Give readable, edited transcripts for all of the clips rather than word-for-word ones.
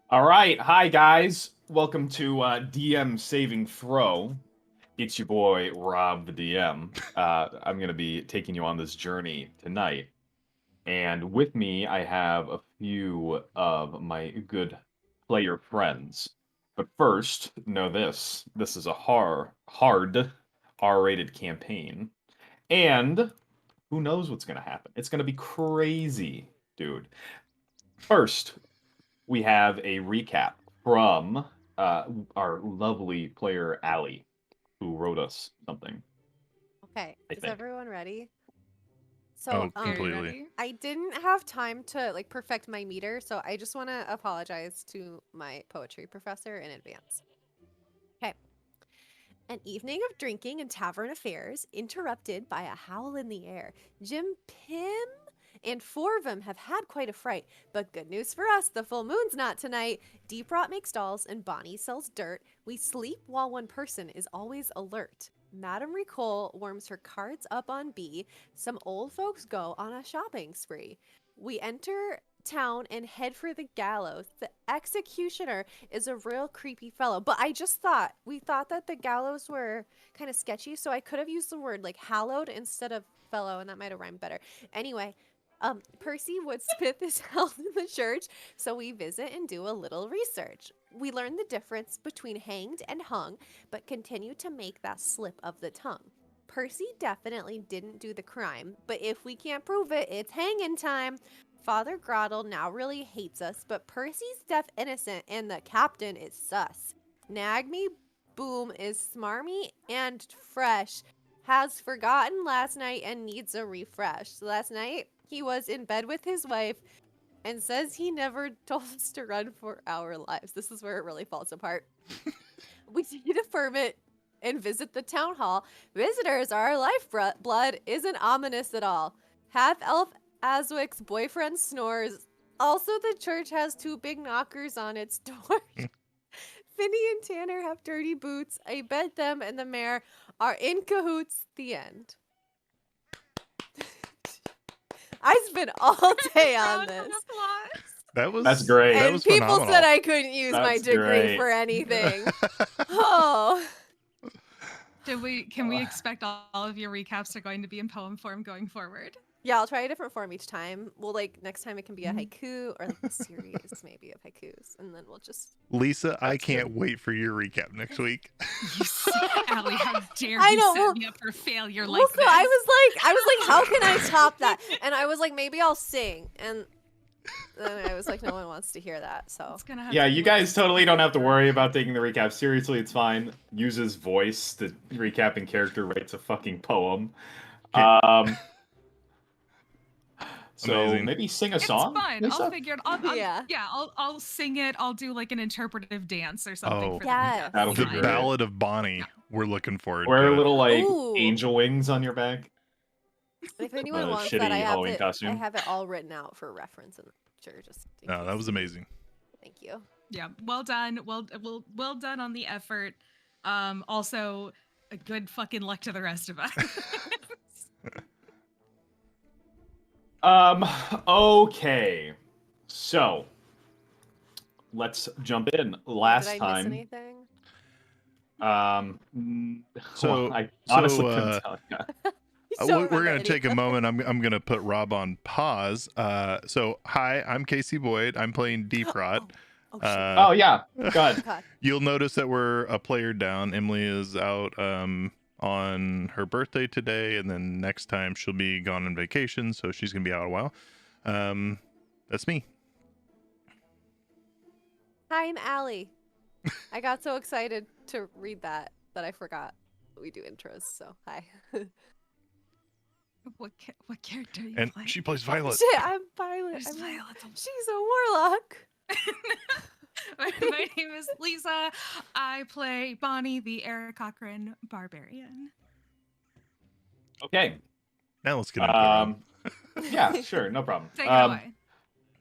All right, hi guys. Welcome to DM Saving Throw. It's your boy Rob, the DM. I'm gonna be taking you on this journey tonight, and with me I have a few of my good player friends. But first, know this: this is a hard R-rated campaign, and who knows what's gonna happen? It's gonna be crazy, dude. First, we have a recap from uh, our lovely player Allie, who wrote us something. Okay, I is think. everyone ready? So, Oh, Very completely. ready. I didn't have time to perfect my meter, so I just want to apologize to my poetry professor in advance. Okay. An evening of drinking and tavern affairs, interrupted by a howl in the air. Jim Pym and four of them have had quite a fright, but good news for us, the full moon's not tonight. Deep Rot makes dolls and Bonnie sells dirt. We sleep while one person is always alert. Madame Ricole warms her cards up on B. Some old folks go on a shopping spree. We enter town and head for the gallows. The executioner is a real creepy fellow. But we thought that the gallows were kind of sketchy, so I could have used the word like hallowed instead of fellow, and that might have rhymed better. Anyway, Percy Woodsmith is held in the church, so we visit and do a little research. We learn the difference between hanged and hung, but continue to make that slip of the tongue. Percy definitely didn't do the crime, but if we can't prove it, it's hanging time. Father Grottle now really hates us, but Percy's deaf innocent and the captain is sus. Nagme Boom is smarmy and fresh. Has forgotten last night and needs a refresh. Last night, he was in bed with his wife and says he never told us to run for our lives. This is where it really falls apart. We need to affirm it and visit the town hall. Visitors are our lifeblood isn't ominous at all. Half elf Aswick's boyfriend snores. Also, the church has two big knockers on its door. Finny and Tanner have dirty boots. I bet them and the mayor are in cahoots. The end. I spent all day on Round of this. applause. That That's was great. that And was people said phenomenal. I couldn't use my That's degree great. for anything. Oh. Can we expect all of your recaps are going to be in poem form going forward? Yeah, I'll try a different form each time. Well, next time it can be a Mhm. haiku or like a series maybe of haikus, and then we'll just. Lisa, I That's can't good. wait for your recap next week. You Allie, how dare I you know. set me up for failure Well, like so this? I was like, how can I top that? And I was like, maybe I'll sing, and then I was like, no one wants to hear that, so. It's gonna have Yeah, to be you like guys totally don't have to worry about taking the recap seriously. It's fine. Use his voice. The recapping character writes a fucking poem. Okay, Um, so amazing. maybe sing a It's song, fun. I'll Lisa. figure it. Yeah. I'll sing it. I'll do like an interpretive dance or something Oh, for Yes. the recap. That'll It'll be be the fine. great. Ballad of Bonnie. Yeah. We're looking forward Wear to it. little like Ooh. angel wings on your back. If anyone The wants that, shitty Halloween I costume. have it all written out for reference in the picture, just in No, that case. was amazing. Thank you. Yeah. Well done. Well done on the effort. Also, a good fucking luck to the rest of us. Um, okay. So, let's jump in. Did Last I miss time, anything? well, So, I so honestly couldn't tell you. You don't we're remember gonna take a anything. moment. I'm gonna put Rob on pause. So hi, I'm Casey Boyd. I'm playing Deep Rot. Oh shit. Oh yeah, go ahead. Okay. You'll notice that we're a player down. Emily is out on her birthday today, and then next time she'll be gone on vacation, so she's gonna be out a while. That's me. Hi, I'm Allie. I got so excited to read that I forgot we do intros. So hi. What character are you And playing? she plays Violet. Shit, I'm Violet. There's Violet. She's a warlock. My name is Lisa. I play Bonnie, the Eric Cochran barbarian. Okay. Now let's get into it, Rob. Yeah, sure, no problem. Take it away.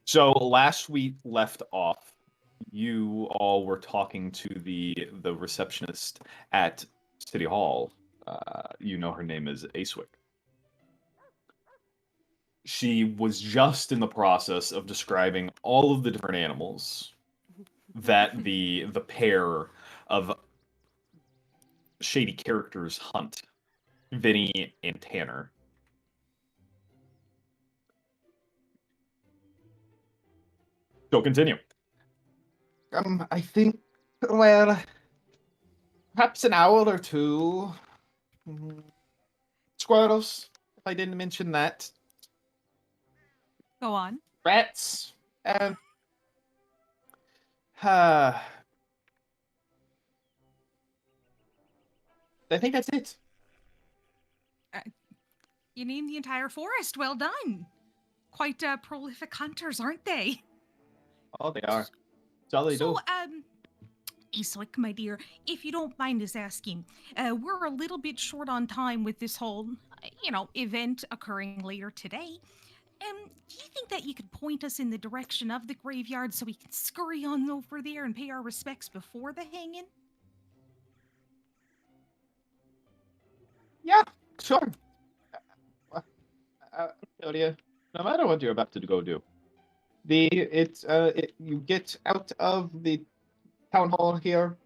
So last we left off, you all were talking to the receptionist at City Hall. You know her name is Acewick. She was just in the process of describing all of the different animals that the pair of shady characters hunt, Vinny and Tanner. So continue. I think, well, perhaps an hour or two. Mm, Squirrels, if I didn't mention that. Go on. Rats. Uh, I think that's it. You named the entire forest. Well done. Quite prolific hunters, aren't they? Oh, they are. That's all they do. So, Eastwick, my dear, if you don't mind us asking, we're a little bit short on time with this whole, event occurring later today. Do you think that you could point us in the direction of the graveyard so we can scurry on over there and pay our respects before the hanging? Yeah, sure. I'll tell you, no matter what you're about to go do, you get out of the town hall here,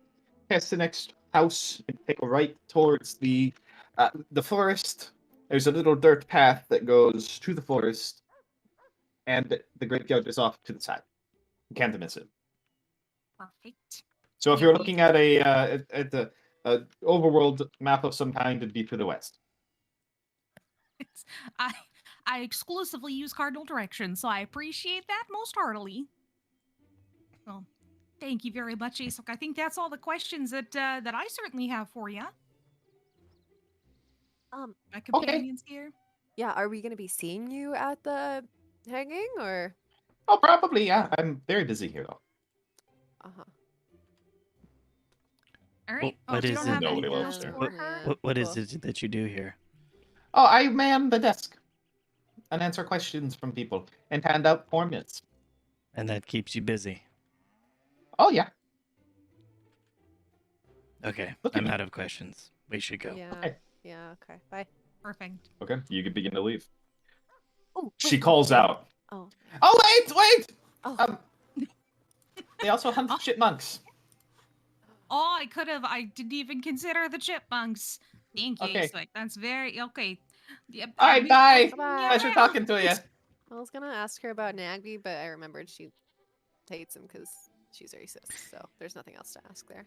past the next house, and take a right towards the forest. There's a little dirt path that goes to the forest, and the graveyard is off to the side. You can't miss it. Perfect. So if you're looking at a overworld map of some kind, it'd be to the west. I exclusively use cardinal directions, so I appreciate that most heartily. Well, thank you very much, Asok. I think that's all the questions that I certainly have for you. My companions here. Yeah, are we gonna be seeing you at the hanging or? Oh, probably, yeah. I'm very busy here though. Uh-huh. All right. What you is don't it? have Nobody anything lives else there. for her? What is Cool. it that you do here? Oh, I man the desk and answer questions from people and hand out forms. And that keeps you busy. Oh yeah. Okay, Look at I'm me. out of questions. We should go. Yeah. Okay. Yeah. Okay. Bye. Perfect. Okay, you can begin to leave. Oh. She calls out. Oh. Oh wait! Oh. They also hunt Oh. chipmunks. Oh, I didn't even consider the chipmunks. Thank you, Okay. Eastwick. That's very okay. Yep. All right, bye. Bye. Pleasure talking to you. I was gonna ask her about Nagby, but I remembered she hates him because she's racist. So there's nothing else to ask there.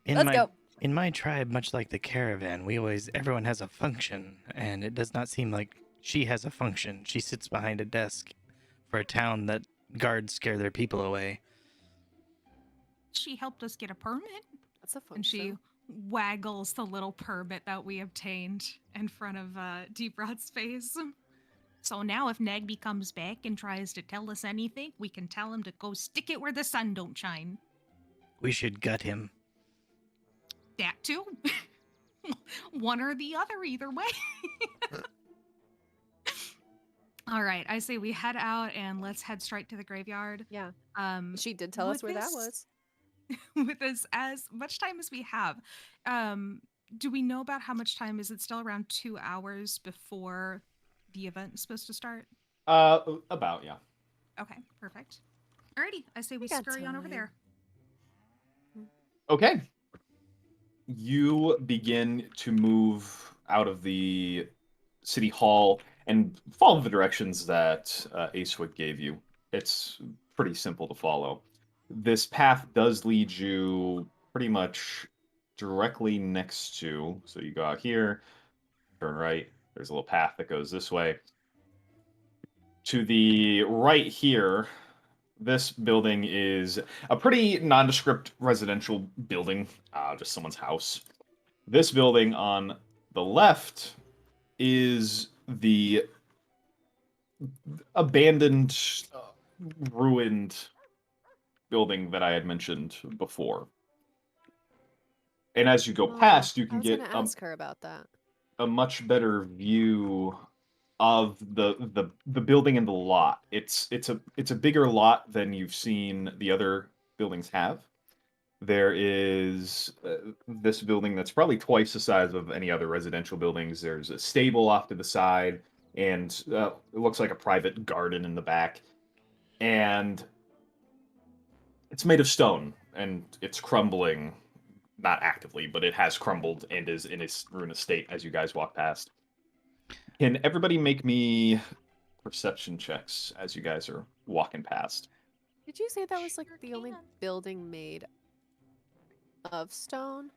Let's go. In my tribe, much like the Caravan, everyone has a function, and it does not seem like she has a function. She sits behind a desk for a town that guards scare their people away. She helped us get a permit, That's a fun. and she waggles the little permit that we obtained in front of Deep Rot's face. So now if Nagby comes back and tries to tell us anything, we can tell him to go stick it where the sun don't shine. We should gut him. That too. One or the other, either way. All right, I say we head out and let's head straight to the graveyard. Yeah. She She did tell us where that was. With this, as much time as we have, do we know about how much time? Is it still around 2 hours before the event is supposed to start? About, yeah. Okay, perfect. Alrighty, I say we got scurry on over time. there. Okay. You begin to move out of the city hall and follow the directions that Acewood gave you. It's pretty simple to follow. This path does lead you pretty much directly next to, so you go out here, turn right, there's a little path that goes this way. To the right here, this building is a pretty nondescript residential building, just someone's house. This building on the left is the abandoned, ruined building that I had mentioned before. And as you go past, you I can was get gonna ask her about that. a much better view of the building and the lot. It's a bigger lot than you've seen the other buildings have. There is this building that's probably twice the size of any other residential buildings. There's a stable off to the side, and it looks like a private garden in the back. And It's made of stone, and it's crumbling, not actively, but it has crumbled and is in a ruinous state as you guys walk past. Can everybody make me perception checks as you guys are walking past? Did you say that was like Sure the only can. building made of stone?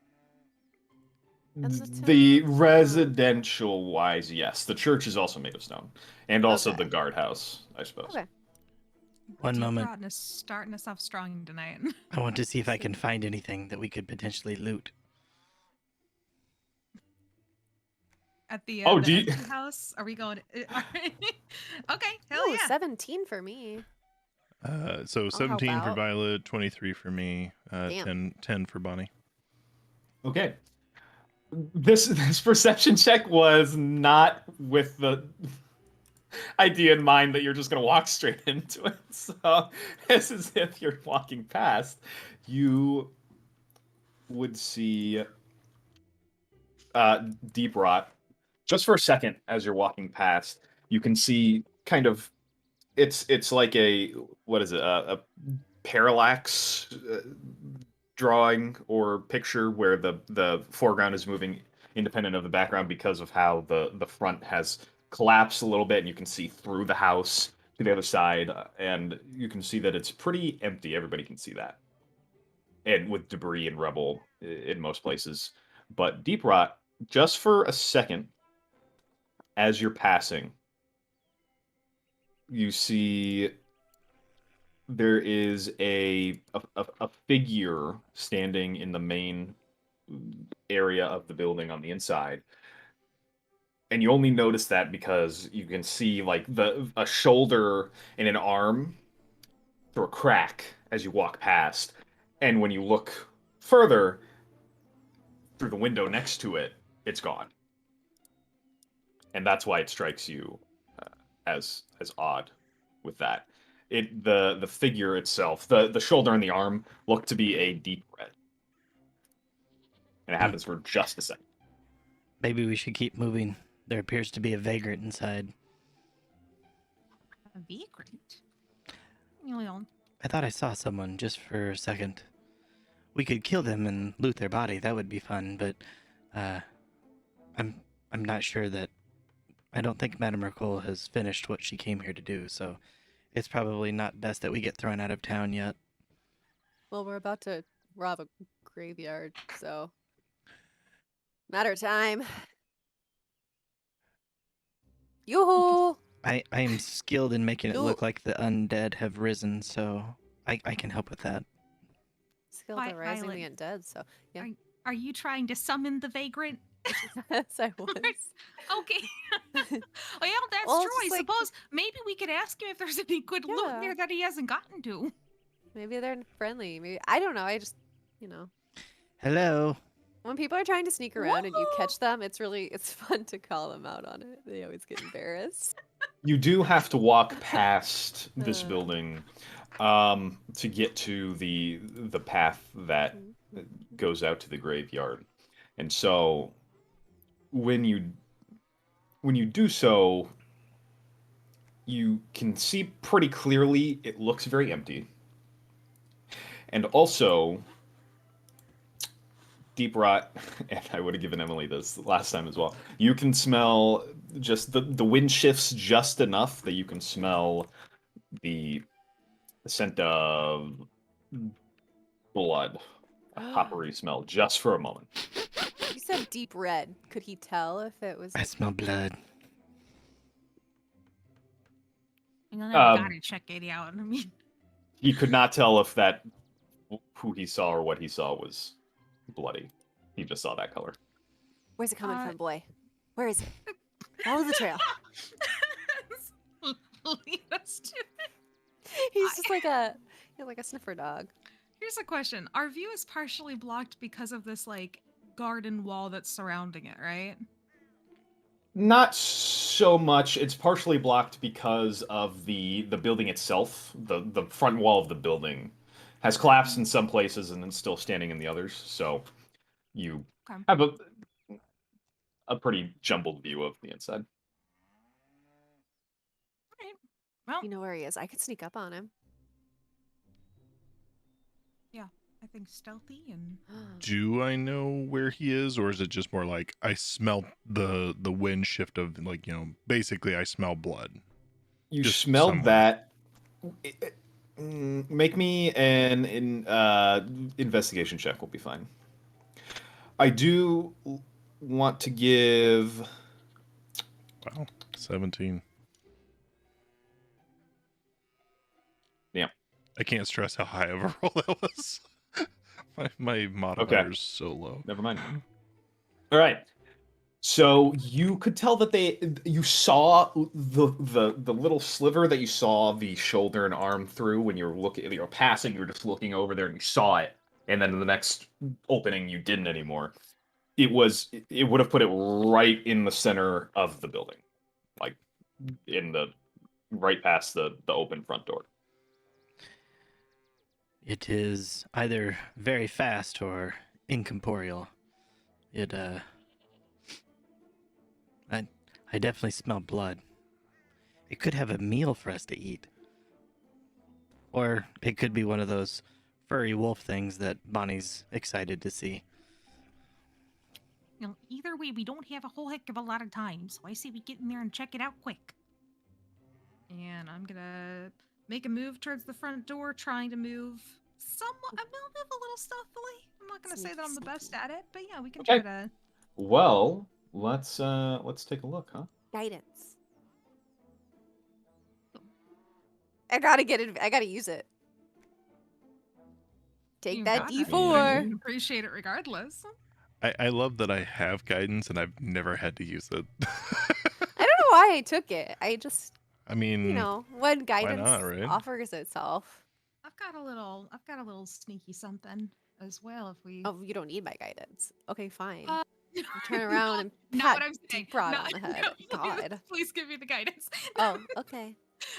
In the The town? residential wise, yes. The church is also made of stone, and also Okay. the guardhouse, I suppose. Okay. One Deep moment. Rotten is starting us off strong tonight. I want to see if I can find anything that we could potentially loot. At the, Oh, the do you- empty house? Are we going? Okay, hell Oh, yeah. 17 for me. So help 17 for out. Violet, 23 for me, Damn. 10 for Bonnie. Okay. This perception check was not with the idea in mind that you're just gonna walk straight into it. So it's as if you're walking past, you would see deep rot. Just for a second, as you're walking past, you can see kind of it's like a what is it a parallax drawing or picture where the foreground is moving independent of the background because of how the front has collapsed a little bit, and you can see through the house to the other side, and you can see that it's pretty empty. Everybody can see that, and with debris and rubble in most places. But deep rot, just for a second, as you're passing, you see there is a figure standing in the main area of the building on the inside, and you only notice that because you can see like a shoulder and an arm through a crack as you walk past, and when you look further through the window next to it, it's gone, and that's why it strikes you as odd with that. The figure itself, the shoulder and the arm look to be a deep red, and it happens for just a second. Maybe we should keep moving. There appears to be a vagrant inside. A vagrant. Well, I thought I saw someone just for a second. We could kill them and loot their body. That would be fun, but I'm not sure that. I don't think Madame Ricole has finished what she came here to do, so it's probably not best that we get thrown out of town yet. Well, we're about to rob a graveyard, so matter of time. Yoo-hoo! I am skilled in making it You- look like the undead have risen, so I can help with that. Skilled at rising the Violet. undead, so yeah. are you trying to summon the vagrant? Yes, I was. Okay. Well, that's Well, true. I just like- suppose maybe we could ask him if there's any good loot Yeah. there that he hasn't gotten to. Maybe they're friendly. Maybe I don't know. I just, Hello. when people are trying to sneak around and you catch them, it's fun to call them out on it. They always get embarrassed. You do have to walk past this Uh. building to get to the path that goes out to the graveyard, and so when you do so, you can see pretty clearly it looks very empty, and also deep rot. And I would have given Emily this last time as well. You can smell just the wind shifts just enough that you can smell the scent of blood, a coppery smell, just for a moment. You said deep red. Could he tell if it was? I smell blood. And then I Um, gotta check it out. I mean, He could not tell if that who he saw or what he saw was bloody. He just saw that color. Where's it coming Uh, from, boy? Where is it? Follow the trail. lead us to it. He's just like a sniffer dog. Here's a question: our view is partially blocked because of this like garden wall that's surrounding it, right? Not so much. It's partially blocked because of the building itself. The front wall of the building has collapsed in some places and then still standing in the others. So you Okay. have a pretty jumbled view of the inside. Well, You know where he is. I could sneak up on him. I think stealthy and Do I know where he is, or is it just more like I smell the wind shift of, like, basically I smell blood? You Just smelled somewhere. that. Make me an investigation check. Will be fine. I do want to give. Wow, 17. Yeah. I can't stress how high of a roll that was. my modifier Okay. is so low. Never mind. All right. So you could tell that you saw the little sliver that you saw the shoulder and arm through when you were passing. You were just looking over there and you saw it, and then in the next opening you didn't anymore. It would have put it right in the center of the building, like in the right past the open front door. It is either very fast or incorporeal. I definitely smell blood. It could have a meal for us to eat. Or it could be one of those furry wolf things that Bonnie's excited to see. either way, we don't have a whole heck of a lot of time, so I say we get in there and check it out quick. And I'm gonna make a move towards the front door, trying to move somewhat. I'm gonna move a little stealthily. I'm not gonna say that I'm the best at it, but yeah, we can try to. Well, let's take a look, huh? Guidance. I gotta get it. I gotta use it. Take You that got it. D4. I appreciate it regardless. I love that I have guidance and I've never had to use it. I don't know why I took it. I just, I mean, when guidance not, right? offers itself. I've got a little sneaky something as well. If we. Oh, you don't need my guidance. Okay, fine. Uh, Turn around and not pat what I'm saying. Rod Not- on the head. no, God. please give me the guidance. Oh, okay.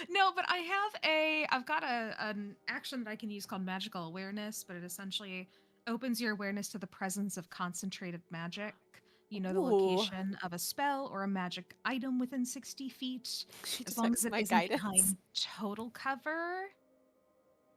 No, but I've got an action that I can use called magical awareness, but it essentially opens your awareness to the presence of concentrated magic. You know the Ooh. location of a spell or a magic item within 60 feet, She as just long took as it my isn't guidance. behind total cover.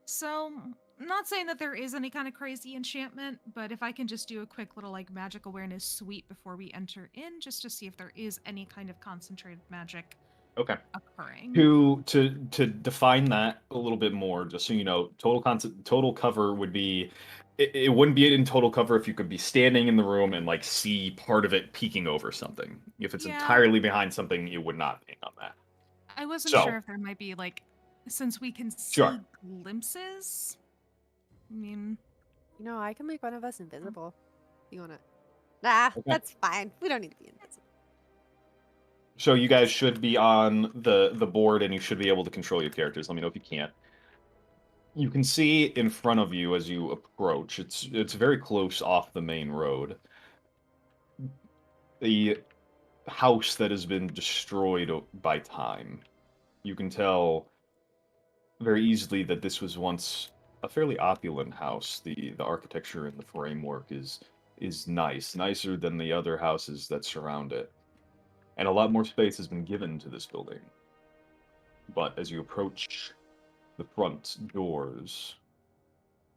So, I'm not saying that there is any kind of crazy enchantment, but if I can just do a quick little magic awareness sweep before we enter in, just to see if there is any kind of concentrated magic Okay. occurring. To define that a little bit more, just so you know, total cover would be. It wouldn't be in total cover if you could be standing in the room and see part of it peeking over something. If it's entirely behind something, it would not be on that. I wasn't sure if there might be since we can see glimpses. I mean, I can make one of us invisible. You wanna? Nah, Okay. that's fine. We don't need to be invisible. So you guys should be on the board, and you should be able to control your characters. Let me know if you can't. You can see in front of you as you approach. It's very close off the main road. The house that has been destroyed by time. You can tell very easily that this was once a fairly opulent house. The architecture and the framework is nice, nicer than the other houses that surround it. And a lot more space has been given to this building. But as you approach the front doors,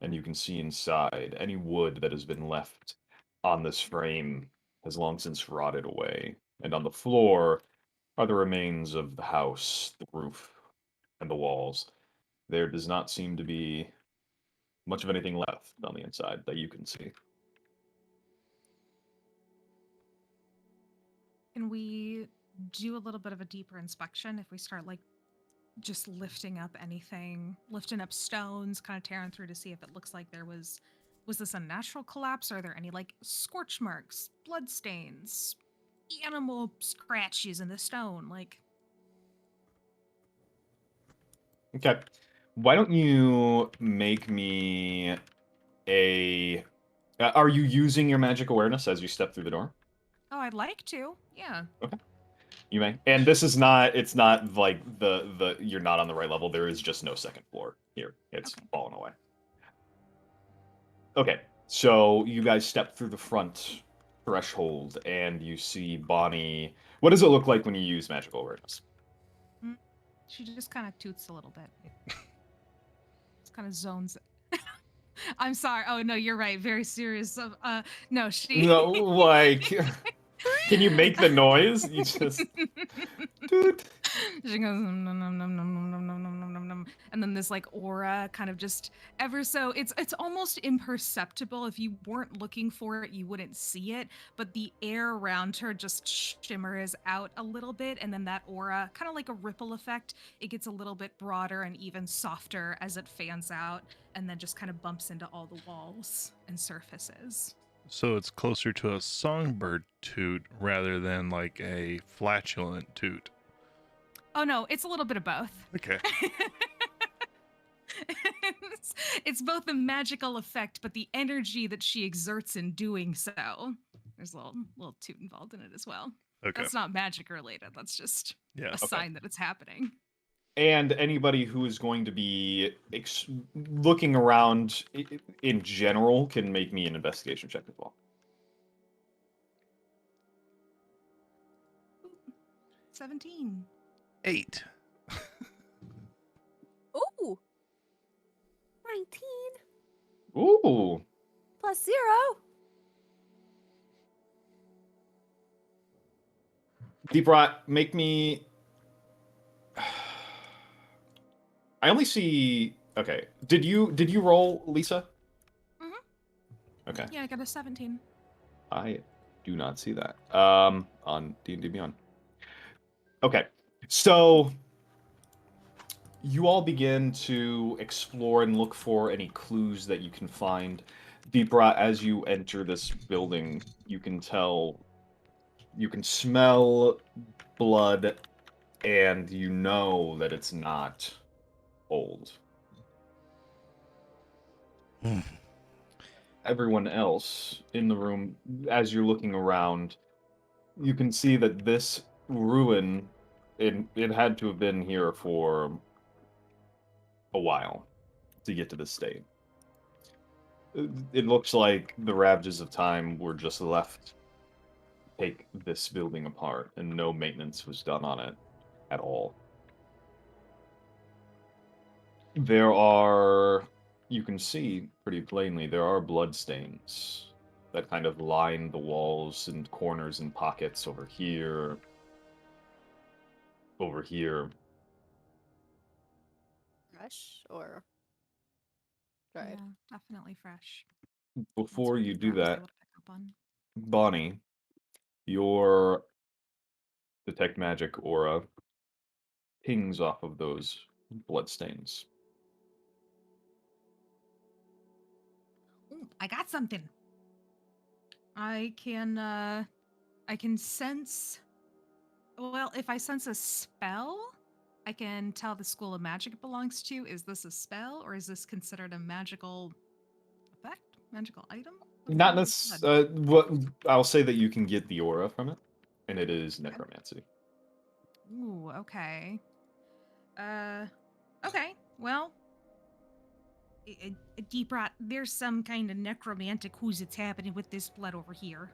and you can see inside, any wood that has been left on this frame has long since rotted away. And on the floor are the remains of the house, the roof, and the walls. There does not seem to be much of anything left on the inside that you can see. can we do a little bit of a deeper inspection if we start just lifting up anything, lifting up stones, kind of tearing through to see if it looks like there was this a natural collapse? Are there any scorch marks, blood stains, animal scratches in the stone? Okay. Why don't you make me a... are you using your magic awareness as you step through the door? Oh, I'd like to. Yeah. Okay. You may. And this is not, it's not like the you're not on the right level. There is just no second floor here. It's fallen away. Okay. So you guys step through the front threshold and you see Bonnie. What does it look like when you use magical awareness? She just kind of toots a little bit. Just kind of zones. I'm sorry. Oh no, you're right. Very serious. No, she. No, like, can you make the noise? You just, dude. She goes nom, nom, nom, nom, nom, nom, nom, nom, nom, nom, nom. And then this like aura kind of just ever so it's almost imperceptible. If you weren't looking for it, you wouldn't see it. But the air around her just shimmers out a little bit, and then that aura, kind of like a ripple effect, it gets a little bit broader and even softer as it fans out, and then just kind of bumps into all the walls and surfaces. So it's closer to a songbird toot rather than like a flatulent toot. Oh no, it's a little bit of both. Okay. it's both a magical effect, but the energy that she exerts in doing so, there's a little toot involved in it as well. Okay. That's not magic related. That's just Yeah. a sign that it's happening. And anybody who is going to be looking around in general can make me an investigation check as well. 17. 8. Ooh. 19 Ooh. plus 0. Deep Rot, make me. I only see. Okay. Did you roll, Lisa? Mhm. Okay. Yeah, I got a 17. I do not see that. On D&D Beyond. Okay. So you all begin to explore and look for any clues that you can find. Deep Rot, as you enter this building, you can smell blood, and you know that it's not old. Everyone else in the room, as you're looking around, you can see that this ruin, it had to have been here for a while to get to this state. It looks like the ravages of time were just left to take this building apart, and no maintenance was done on it at all. There are, you can see pretty plainly, there are bloodstains that kind of line the walls and corners and pockets over here, over here. Fresh or dried? Yeah, definitely fresh. Before That's you what do Brad was that, able to pick up on. Bonnie, your detect magic aura pings off of those bloodstains. Ooh, I got something. I can sense. Well, if I sense a spell, I can tell the school of magic it belongs to. Is this a spell or is this considered a magical effect? Magical item? What's Not the- necessarily. What I'll say that you can get the aura from it, and it is necromancy. Ooh, okay. Okay. Well, Deep Rot, there's some kind of necromantic who's it's happening with this blood over here.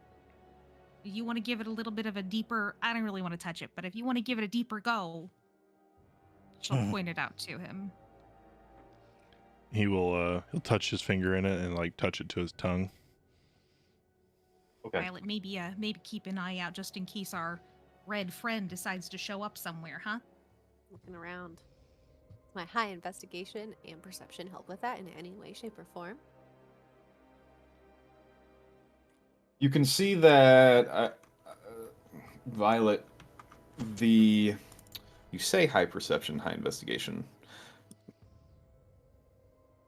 You want to give it a little bit of a deeper. I don't really want to touch it, but if you want to give it a deeper go, she'll point it out to him. He'll touch his finger in it and like touch it to his tongue. Okay. Violet, maybe keep an eye out just in case our red friend decides to show up somewhere, huh? Looking around. Does my high investigation and perception help with that in any way, shape, or form? You can see that Violet, you say high perception, high investigation.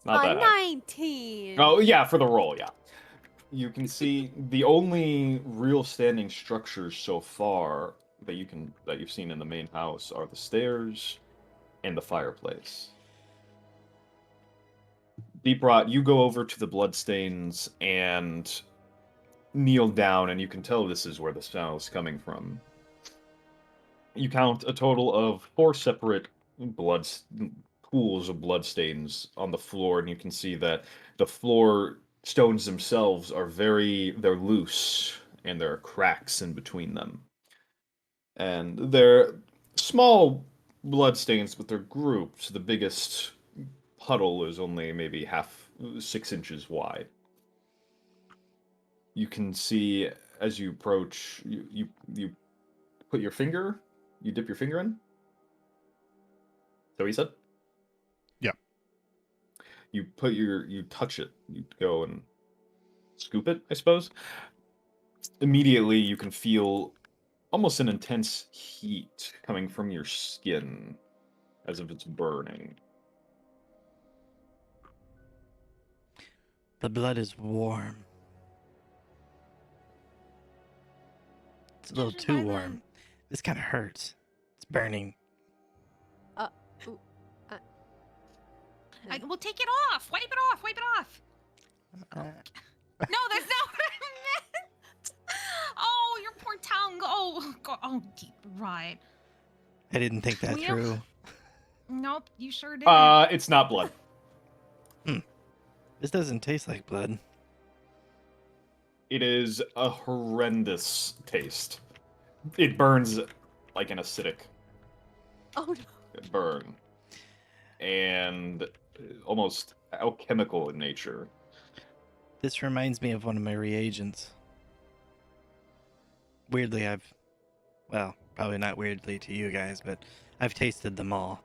Not that high. 19. Oh yeah, for the roll, yeah. You can see the only real standing structures so far that you've seen in the main house are the stairs and the fireplace. Deep Rot, you go over to the bloodstains and kneel down, and you can tell this is where the smell is coming from. You count a total of 4 separate pools of bloodstains on the floor, and you can see that the floor stones themselves they're loose, and there are cracks in between them. And they're small bloodstains, but they're grouped. The biggest puddle is only maybe 6 inches wide. You can see as you approach, you put your finger, you dip your finger in. Is that what you said? Yeah. You touch it, you go and scoop it, I suppose. Immediately you can feel almost an intense heat coming from your skin, as if it's burning. The blood is warm. It's a little Judging too by the- warm. This kind of hurts. It's burning. Ooh, We'll take it off. Wipe it off. Wipe it off. Uh, No, that's not what I meant. Oh, your poor tongue. Oh, God. Oh, right. I didn't think that Well, through. Nope, you sure didn't. It's not blood. This doesn't taste like blood. It is a horrendous taste. It burns like an acidic oh no. burn. And almost alchemical in nature. This reminds me of one of my reagents. Weirdly, well, probably not weirdly to you guys, but I've tasted them all.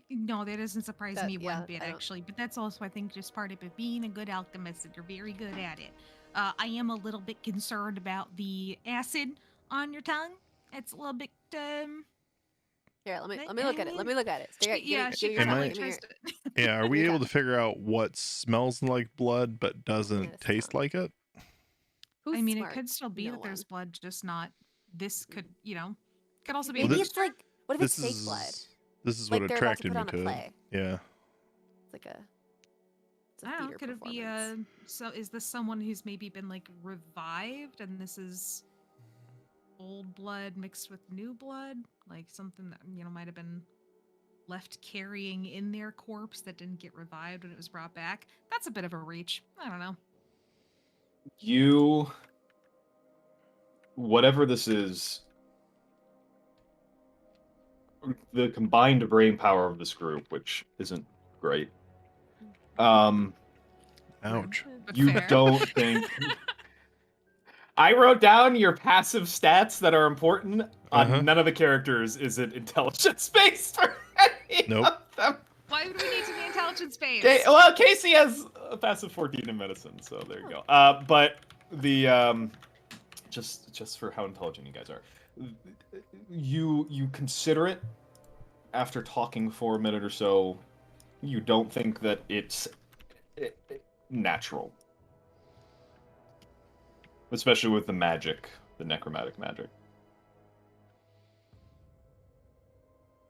No, that doesn't surprise That- me yeah, one bit, I don't- actually. But that's also, I think, just part of it being a good alchemist, that you're very good at it. I am a little bit concerned about the acid on your tongue. It's a little bit, Here, let me look at it. Let me look at it. Stay, yeah, give she me your Am kind tongue. I- of Give me tries your- to. Yeah, are we Yeah. able to figure out what smells like blood but doesn't Yes, taste like it? Who's I mean, smart? it could still be No that there's one. blood, just not. This could, could also be. Maybe Well, a this- it's like, what if it's This fake blood? is this is Like what they're about to attracted put me on a to it. play. Yeah. It's like a. It's a I don't know. theater Could it be performance. So is this someone who's maybe been like revived, and this is old blood mixed with new blood, like something that might have been left carrying in their corpse that didn't get revived when it was brought back? That's a bit of a reach. I don't know. Whatever this is, the combined brain power of this group, which isn't great. Ouch. But You fair. don't think. I wrote down your passive stats that are important. On Uh-huh. none of the characters is it intelligence based for any Nope. of them. Why would we need to be intelligence based? Well, Casey has a passive 14 in medicine, so there you go. But the just for how intelligent you guys are, you consider it after talking for a minute or so. You don't think that it's natural, especially with the magic, the necromantic magic.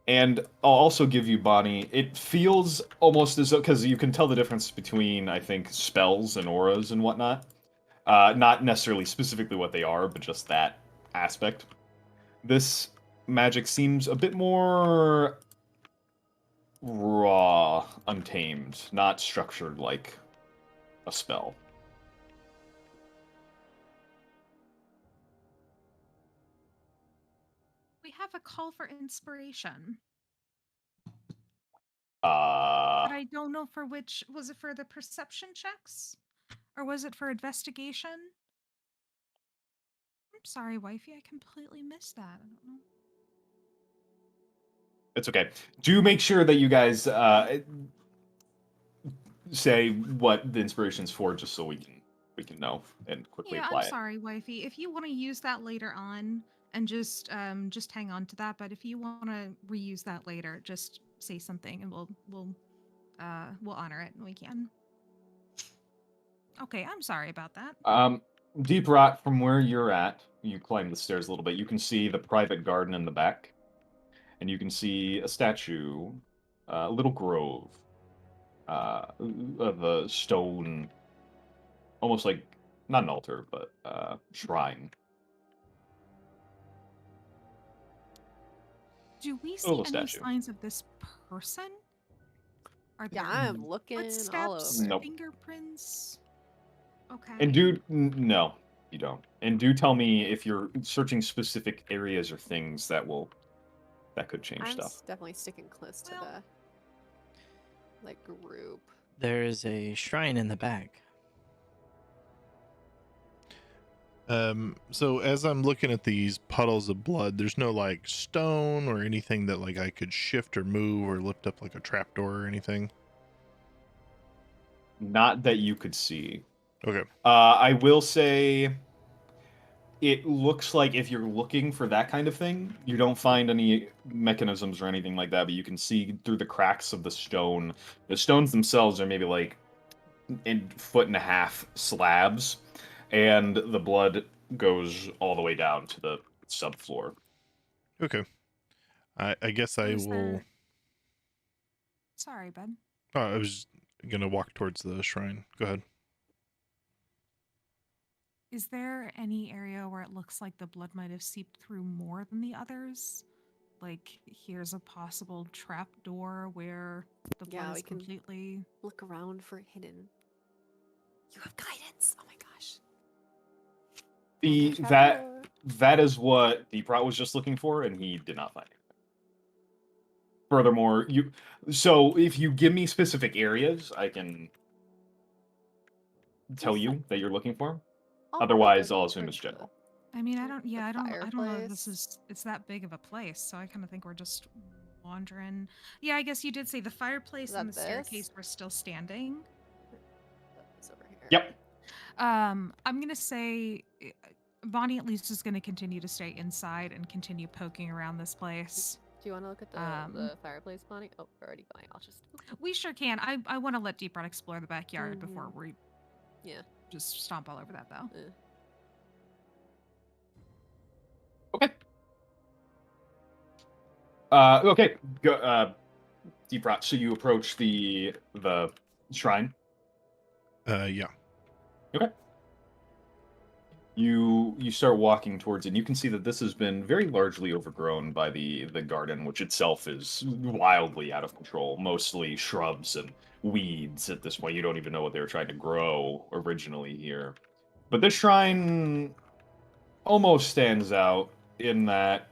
And I'll also give you, Bonnie, it feels almost as though, because you can tell the difference between, I think, spells and auras and whatnot. Not necessarily specifically what they are, but just that aspect. This magic seems a bit more raw, untamed, not structured like a spell. We have a call for inspiration, Uh, but I don't know for which. Was it for the perception checks, or was it for investigation? I'm sorry, wifey. I completely missed that. I don't know. it's okay. Do make sure that you guys say what the inspiration's for, just so we can know and quickly Yeah, apply I'm it. sorry, wifey. If you want to use that later on, and just hang on to that. But if you want to reuse that later, just say something, and we'll honor it, and we can. Okay, I'm sorry about that. Deep Rot, from where you're at, you climb the stairs a little bit. You can see the private garden in the back, and you can see a statue, a little grove of a stone, almost like not an altar, but shrine. Do we see little any statue. signs of this person? Are Yeah, there I'm looking all footsteps, over. Nope. fingerprints? Okay. And no, you don't. And do tell me if you're searching specific areas or things that will that could change I'm stuff. definitely sticking close to Well- the group. There is a shrine in the back. So as I'm looking at these puddles of blood, there's no like stone or anything that like I could shift or move or lift up like a trapdoor or anything. Not that you could see. Okay. I will say it looks like if you're looking for that kind of thing, you don't find any mechanisms or anything like that, but you can see through the cracks of the stone. The stones themselves are maybe like in 1.5 foot slabs, and the blood goes all the way down to the subfloor. Okay. I guess I Is will. there- Sorry, bud. Oh, I was gonna walk towards the shrine. Go ahead. Is there any area where it looks like the blood might have seeped through more than the others? Like, here's a possible trap door where the blood Yeah, is we can- completely. Look around for hidden. You have guidance. Oh my gosh. The Trap that door. that is what Deeprot was just looking for, and he did not find it. Furthermore, so if you give me specific areas, I can tell you that you're looking for. I'll Otherwise, probably I'll go assume it's towards general. I mean, I the- don't. the Yeah, I don't know. If this fireplace. is. It's that big of a place, so I kind of think we're just wandering. Yeah, I guess you did say the fireplace Is and the that staircase this? were still standing. It's over here. Yep. I'm gonna say Bonnie at least is gonna continue to stay inside and continue poking around this place. Do you want to look at Um, the fireplace, Bonnie? Oh, we're already going. I'll just. We sure can. I want to let Deep Run explore the backyard before Mhm. we Yeah. just stomp all over that, though. Okay. Okay. Go. Deeprot. So you approach the shrine. Yeah. You start walking towards it, and you can see that this has been very largely overgrown by the garden, which itself is wildly out of control. Mostly shrubs and weeds at this point. You don't even know what they were trying to grow originally here. But this shrine almost stands out in that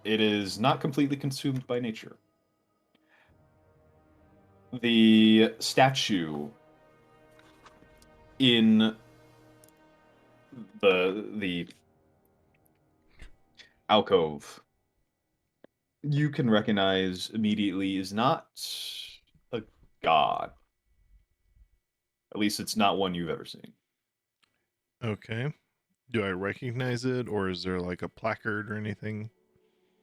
it is not completely consumed by nature. The statue in the alcove you can recognize immediately is not a god. At least it's not one you've ever seen. Okay. Do I recognize it, or is there like a placard or anything?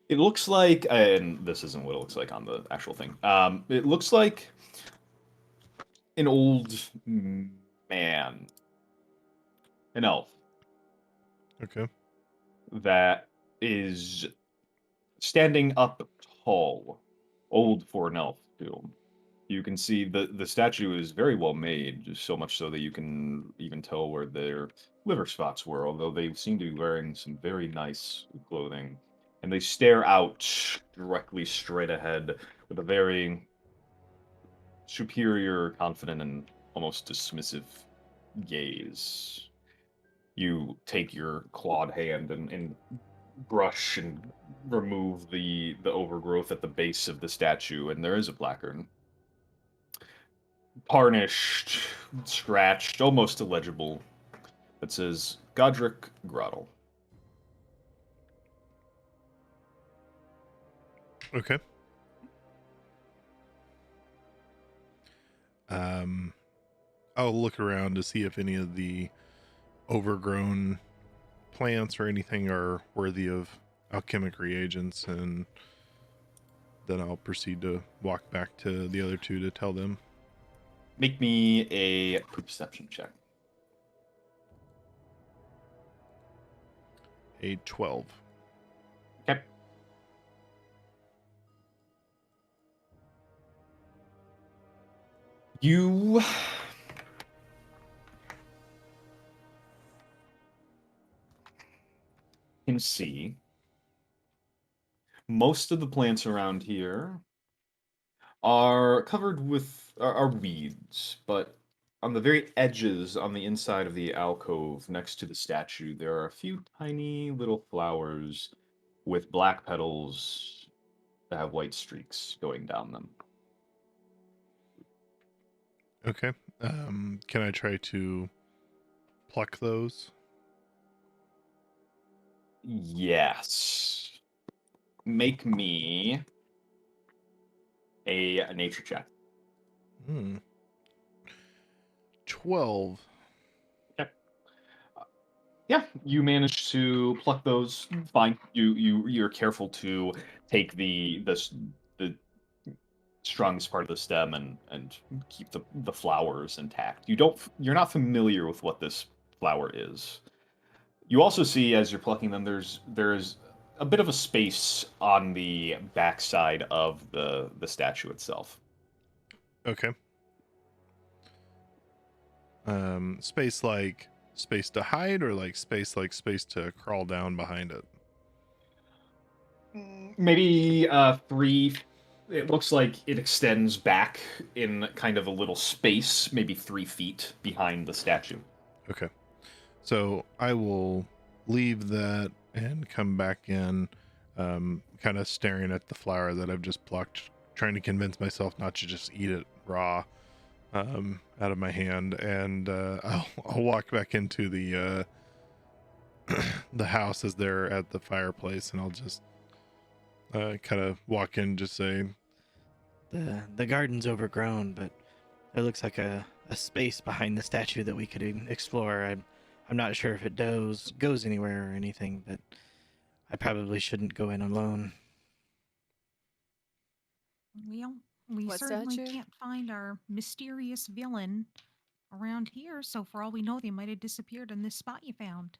It looks like, and this isn't what it looks like on the actual thing. It looks like an old man, an elf, Okay. that is standing up tall, old for an elf too. You can see the statue is very well made, so much so that you can even tell where their liver spots were, although they seem to be wearing some very nice clothing. And they stare out directly straight ahead with a very superior, confident, and almost dismissive gaze. You take your clawed hand and brush and remove the overgrowth at the base of the statue, and there is a placard. Tarnished, scratched, almost illegible, that says Godrick Grottle. Okay. I'll look around to see if any of the overgrown plants or anything are worthy of alchemic reagents, and then I'll proceed to walk back to the other two to tell them. Make me a perception check. A 12. Okay. You can see most of the plants around here are covered with are weeds, but on the very edges on the inside of the alcove next to the statue, there are a few tiny little flowers with black petals that have white streaks going down them. Okay. Can I try to pluck those? Yes. Make me a nature check. 12. Yeah, you manage to pluck those. Fine. You're careful to take the strongest part of the stem and keep the flowers intact. You're not familiar with what this flower is. You also see as you're plucking them, there's a bit of a space on the backside of the statue itself. Okay. Space to hide, or like space to crawl down behind it? Maybe 3. It looks like it extends back in kind of a little space, maybe 3 feet behind the statue. Okay. So I will leave that and come back in, kind of staring at the flower that I've just plucked, trying to convince myself not to just eat it raw, out of my hand. And I'll walk back into the the house as they're at the fireplace, and I'll just kind of walk in, just say, The garden's overgrown, but there looks like a space behind the statue that we could explore. I'm not sure if it goes anywhere or anything, but I probably shouldn't go in alone. Well, we What certainly statue? can't find our mysterious villain around here, so for all we know, they might have disappeared in this spot you found.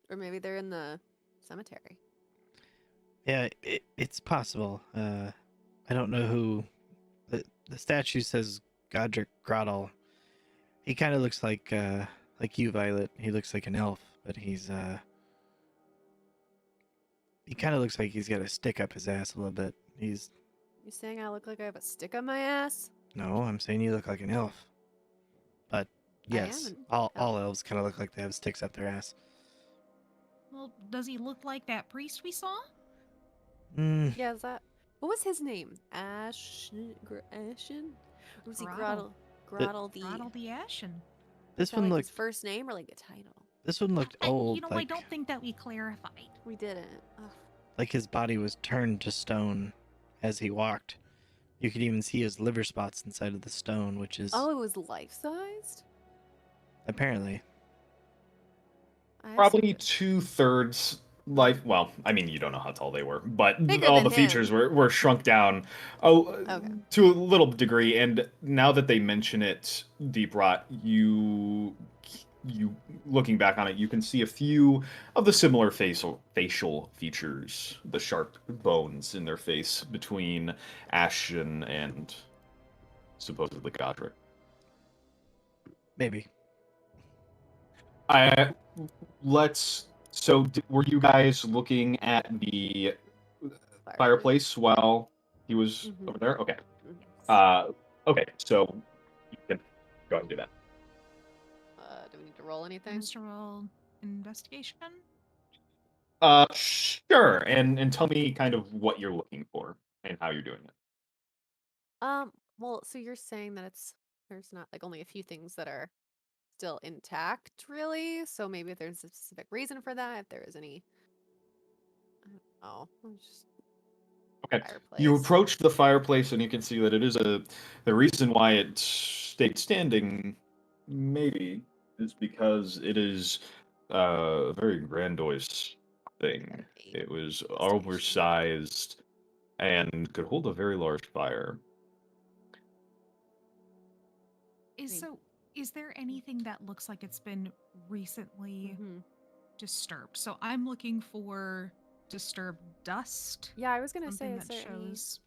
Or maybe they're in the cemetery. Yeah, it's possible. I don't know who. The statue says Godrick Grottle. He kind of looks like you, Violet. He looks like an elf, but he kind of looks like he's got a stick up his ass a little bit. You saying I look like I have a stick on my ass? No, I'm saying you look like an elf. But I am yes, an all elf. elves kind of look like they have sticks up their ass. Well, does he look like that priest we saw? Mm, Yeah, is that... What was his name? Ashen? Or was he Grottle. Grottle the... Rattle the Ashen. this Is that one like looked. his first name or like a title? This one looked You old. know, I like don't think that we clarified. We didn't. Ugh. like his body was turned to stone as he walked. You could even see his liver spots inside of the stone, which is Oh, it was life-sized? apparently. I Probably assumed 2/3 life. Well, I mean, you don't know how tall they were, but Bigger all than the features him. were shrunk down Okay. to a little degree. And now that they mention it, Deep Rot, you looking back on it, you can see a few of the similar facial features, the sharp bones in their face between Ashton and supposedly Godric. Maybe. I let's. So, were you guys looking at the fireplace while he was Mhm. over there? Okay. Mhm. Okay. So you can go ahead and do that. Do we need to roll anything? Mr. Roll investigation? Sure. And tell me kind of what you're looking for and how you're doing it. Well, so you're saying that there's not like only a few things that are still intact, really? So maybe if there's a specific reason for that, if there is any. I don't know. Just Okay. fireplace. You approach the fireplace and you can see that it is the reason why it stayed standing maybe is because it is a very grandiose thing. Okay. It was Station. oversized and could hold a very large fire. Is there anything that looks like it's been recently Mhm. disturbed? So I'm looking for disturbed dust. Yeah, I was gonna say, Something is that there shows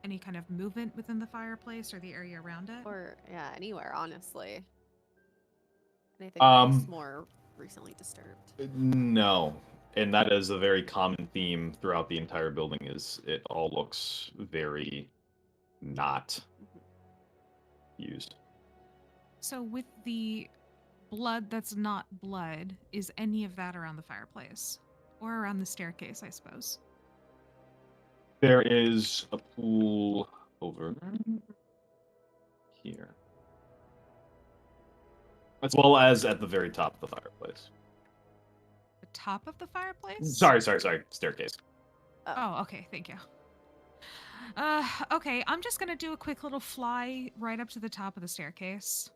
any kind of movement within the fireplace or the area around it. or yeah, anywhere, honestly. Anything else more recently disturbed? No. And that is a very common theme throughout the entire building is it all looks very not used. So with the blood that's not blood, is any of that around the fireplace? Or around the staircase, I suppose? There is a pool over here, as well as at the very top of the fireplace. The top of the fireplace? Sorry. Staircase. Oh, okay, thank you. Okay, I'm just gonna do a quick little fly right up to the top of the staircase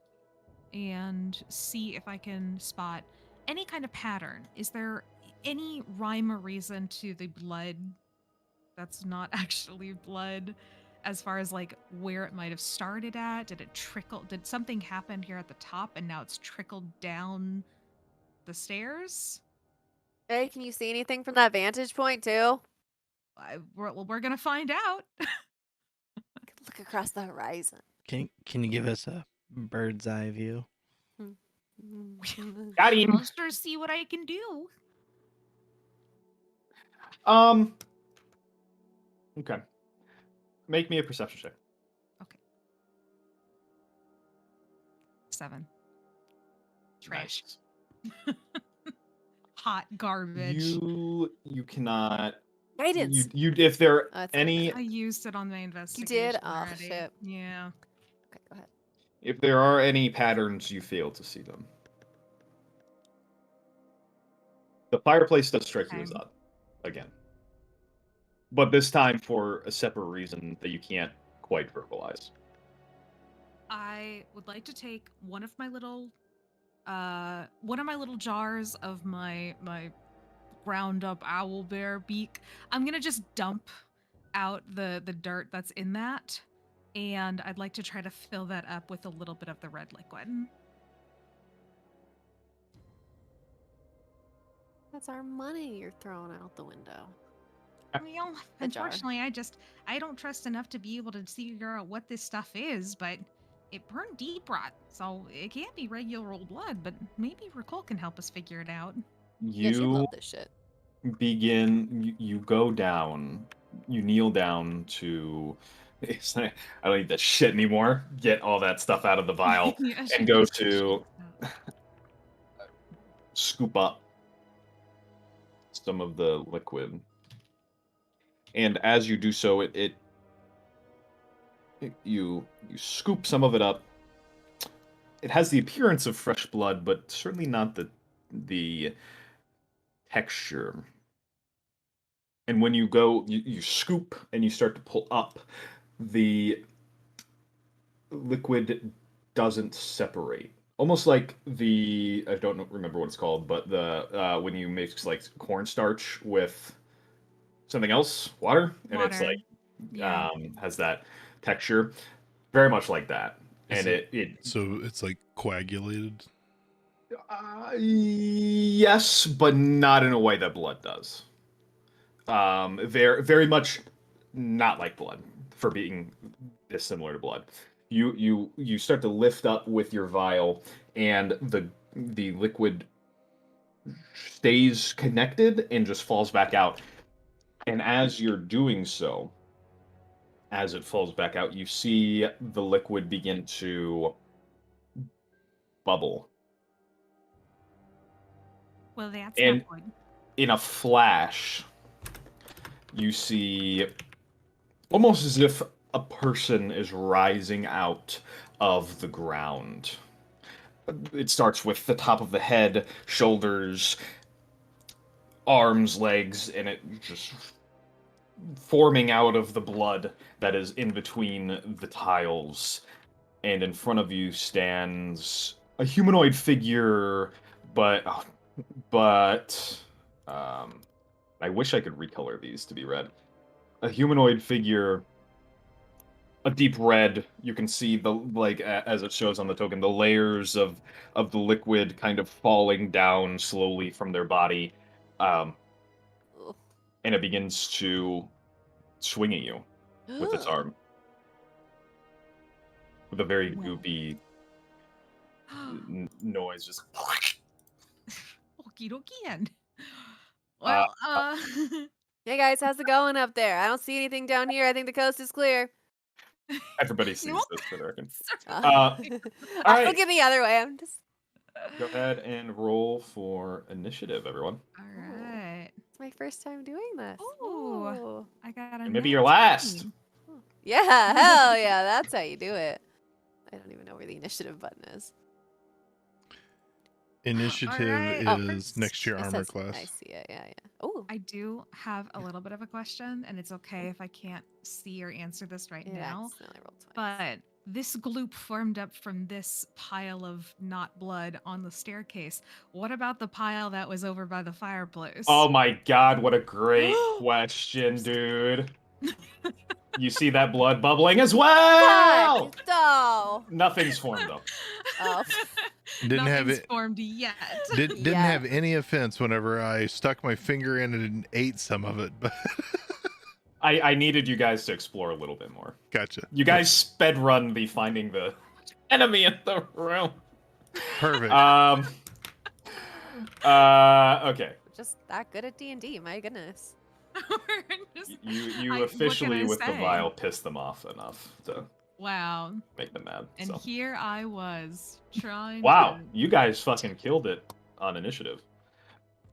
and see if I can spot any kind of pattern. Is there any rhyme or reason to the blood that's not actually blood, as far as like where it might have started at? Did it trickle? Did something happen here at the top and now it's trickled down the stairs? Hey, can you see anything from that vantage point too? We're gonna find out. Look across the horizon. Can you give us a bird's eye view? Got him. I'll sure see what I can do. Okay. Make me a perception check. 7. Trash. Nice. Hot garbage. You cannot. Guidance. You if there Oh, that's any I used it on my investigation. You did? Oh, already. shit. Yeah. Okay, go ahead. if there are any patterns, you fail to see them. The fireplace does strike you as Okay. odd, again, but this time for a separate reason that you can't quite verbalize. I would like to take one of my little jars of my ground up owl bear beak. I'm gonna just dump out the dirt that's in that, and I'd like to try to fill that up with a little bit of the red liquid. That's our money you're throwing out the window. Well, The jar. unfortunately, I don't trust enough to be able to figure out what this stuff is, but it burned deep rot, so it can't be regular old blood, but maybe Ricole can help us figure it out. Yeah, she You love this shit. begin. You go down. You kneel down to. It's like, I don't need that shit anymore. Get all that stuff out of the vial Yeah, and go to scoop up some of the liquid. And as you do so, you scoop some of it up. It has the appearance of fresh blood, but certainly not the texture. And when you go, you scoop and you start to pull up, the liquid doesn't separate. Almost like I don't remember what it's called, but the when you mix like cornstarch with something else, water, and it's Water. like Yeah. has that texture, very much like that. Is And it So it's like coagulated. yes, but not in a way that blood does. Very much not like blood for being this similar to blood. You start to lift up with your vial, and the liquid stays connected and just falls back out. And as you're doing so, as it falls back out, you see the liquid begin to bubble. Well, that's And not good. in a flash, you see almost as if a person is rising out of the ground. It starts with the top of the head, shoulders, arms, legs, and it just forming out of the blood that is in between the tiles. And in front of you stands a humanoid figure, but I wish I could recolor these to be red. A humanoid figure, a deep red. You can see as it shows on the token, the layers of the liquid kind of falling down slowly from their body, Ugh. and it begins to swing at you with its arm with a very Well. goopy noise. Just Okie dokie then. Well, Hey guys, how's it going up there? I don't see anything down here. I think the coast is clear. everybody sees Nope. this, but I reckon. I'll alright. look the other way. I'm just. Go ahead and roll for initiative, everyone. All right. It's my first time doing this. Ooh. I got a Maybe your last. Yeah, hell yeah, that's how you do it. I don't even know where the initiative button is. Initiative Alright. is next to your It armor says- class. I see it, yeah. Oh, I do have a little bit of a question, and it's okay if I can't see or answer this right it now. accidentally rolled twice. But this gloop formed up from this pile of not blood on the staircase. What about the pile that was over by the fireplace? Oh my god, what a great question, dude. You see that blood bubbling as well! God, no. Nothing's formed though. Oh, Didn't have Nothing's it. formed yet. Didn't Yeah. have any offense whenever I stuck my finger in it and ate some of it, but I needed you guys to explore a little bit more. gotcha. You guys sped run the finding the enemy in the room. Perfect. Okay. just that good at D&D, my goodness. We're just- You what can officially I with the say? vial pissed them off enough to Wow. make them mad. And so. here I was trying Wow, to... you guys fucking killed it on initiative.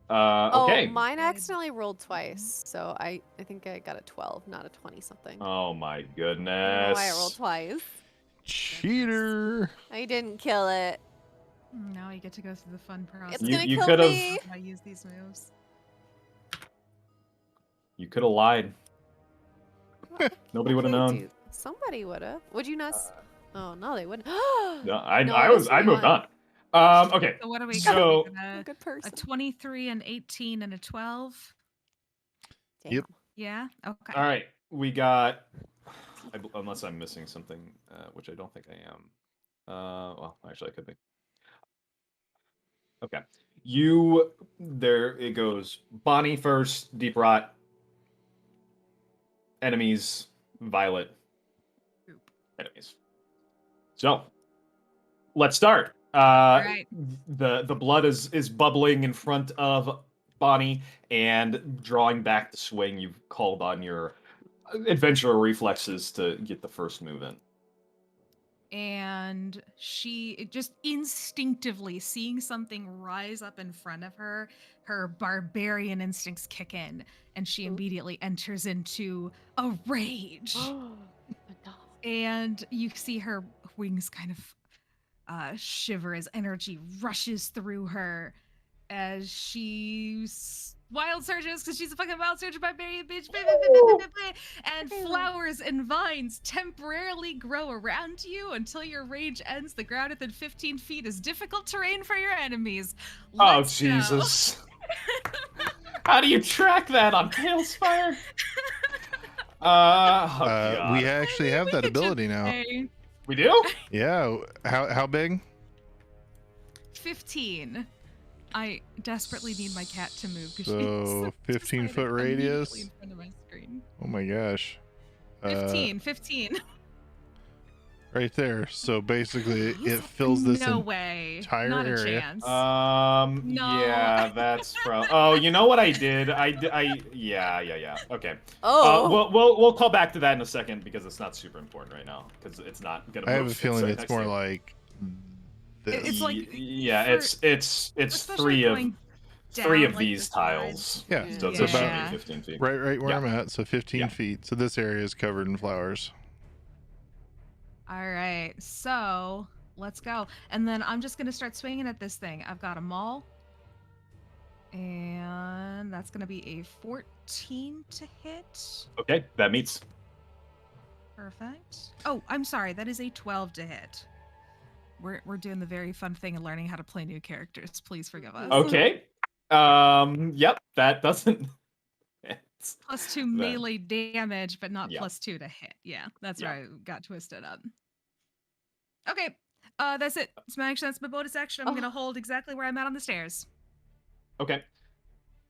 Oh, Okay. mine Good. accidentally rolled twice, so I think I got a 12, not a 20 something. Oh my I don't know goodness. why I rolled twice. Cheater. I didn't kill it. Now you get to go through the fun process. It's You- gonna you kill could've- me. I use these moves. You could have lied. Nobody would have Okay, known. dude. Somebody would have. Would you not? Oh no, they wouldn't. No, I No, I it was was I moved fine. on. Okay. So what do we So- got? We I'm a got good a person. 23, an 18, and a 12. Damn. Yep. Yeah? Okay. All right. We got unless I'm missing something, which I don't think I am. Well, actually, I could be. Okay. There it goes. Bonnie first, deep rot. Enemies, violet. Group. Enemies. So, let's start. Right. The blood is bubbling in front of Bonnie and drawing back the swing. You've called on your adventurer reflexes to get the first move in. And she just instinctively seeing something rise up in front of her, her barbarian instincts kick in, and she Ooh. immediately enters into a rage. No. And you see her wings kind of shiver as energy rushes through her as she wild surges because she's a fucking wild surger barbarian bitch. And flowers and vines temporarily grow around you until your rage ends. The ground within 15 feet is difficult terrain for your enemies. Oh, Let's go. Jesus. How do you track that on Palespire? God. We actually have We that could just ability now. say We do? Yeah. How big? 15. I desperately need my cat to move because So, 15-foot radius? in front of my screen. Oh my gosh. 15. Right there. So basically, it fills this No way. entire Not a area. chance. No. Yeah, that's from. Oh, you know what I did? Yeah. Okay. Oh. We'll call back to that in a second because it's not super important right now because it's not gonna. I have move. a feeling right it's next more to you. like this. It's like yeah, for- it's especially three of going three down, of like, these the sides. tiles. Yeah, So it's Yeah. about Yeah. 15 feet. right where Yeah. I'm at. So 15 Yeah. feet. So this area is covered in flowers. All right, so let's go. And then I'm just gonna start swinging at this thing. I've got a maul, and that's gonna be a 14 to hit. Okay, that meets. Perfect. Oh, I'm sorry. That is a 12 to hit. We're doing the very fun thing of learning how to play new characters. Please forgive us. Okay. Yep, that doesn't. It's- Plus 2 Then- melee damage, but not Yeah. plus 2 to hit. Yeah, that's Yeah. where I got twisted up. Okay, that's it. It's my action. That's my bonus action. I'm gonna Oh. hold exactly where I'm at on the stairs. Okay.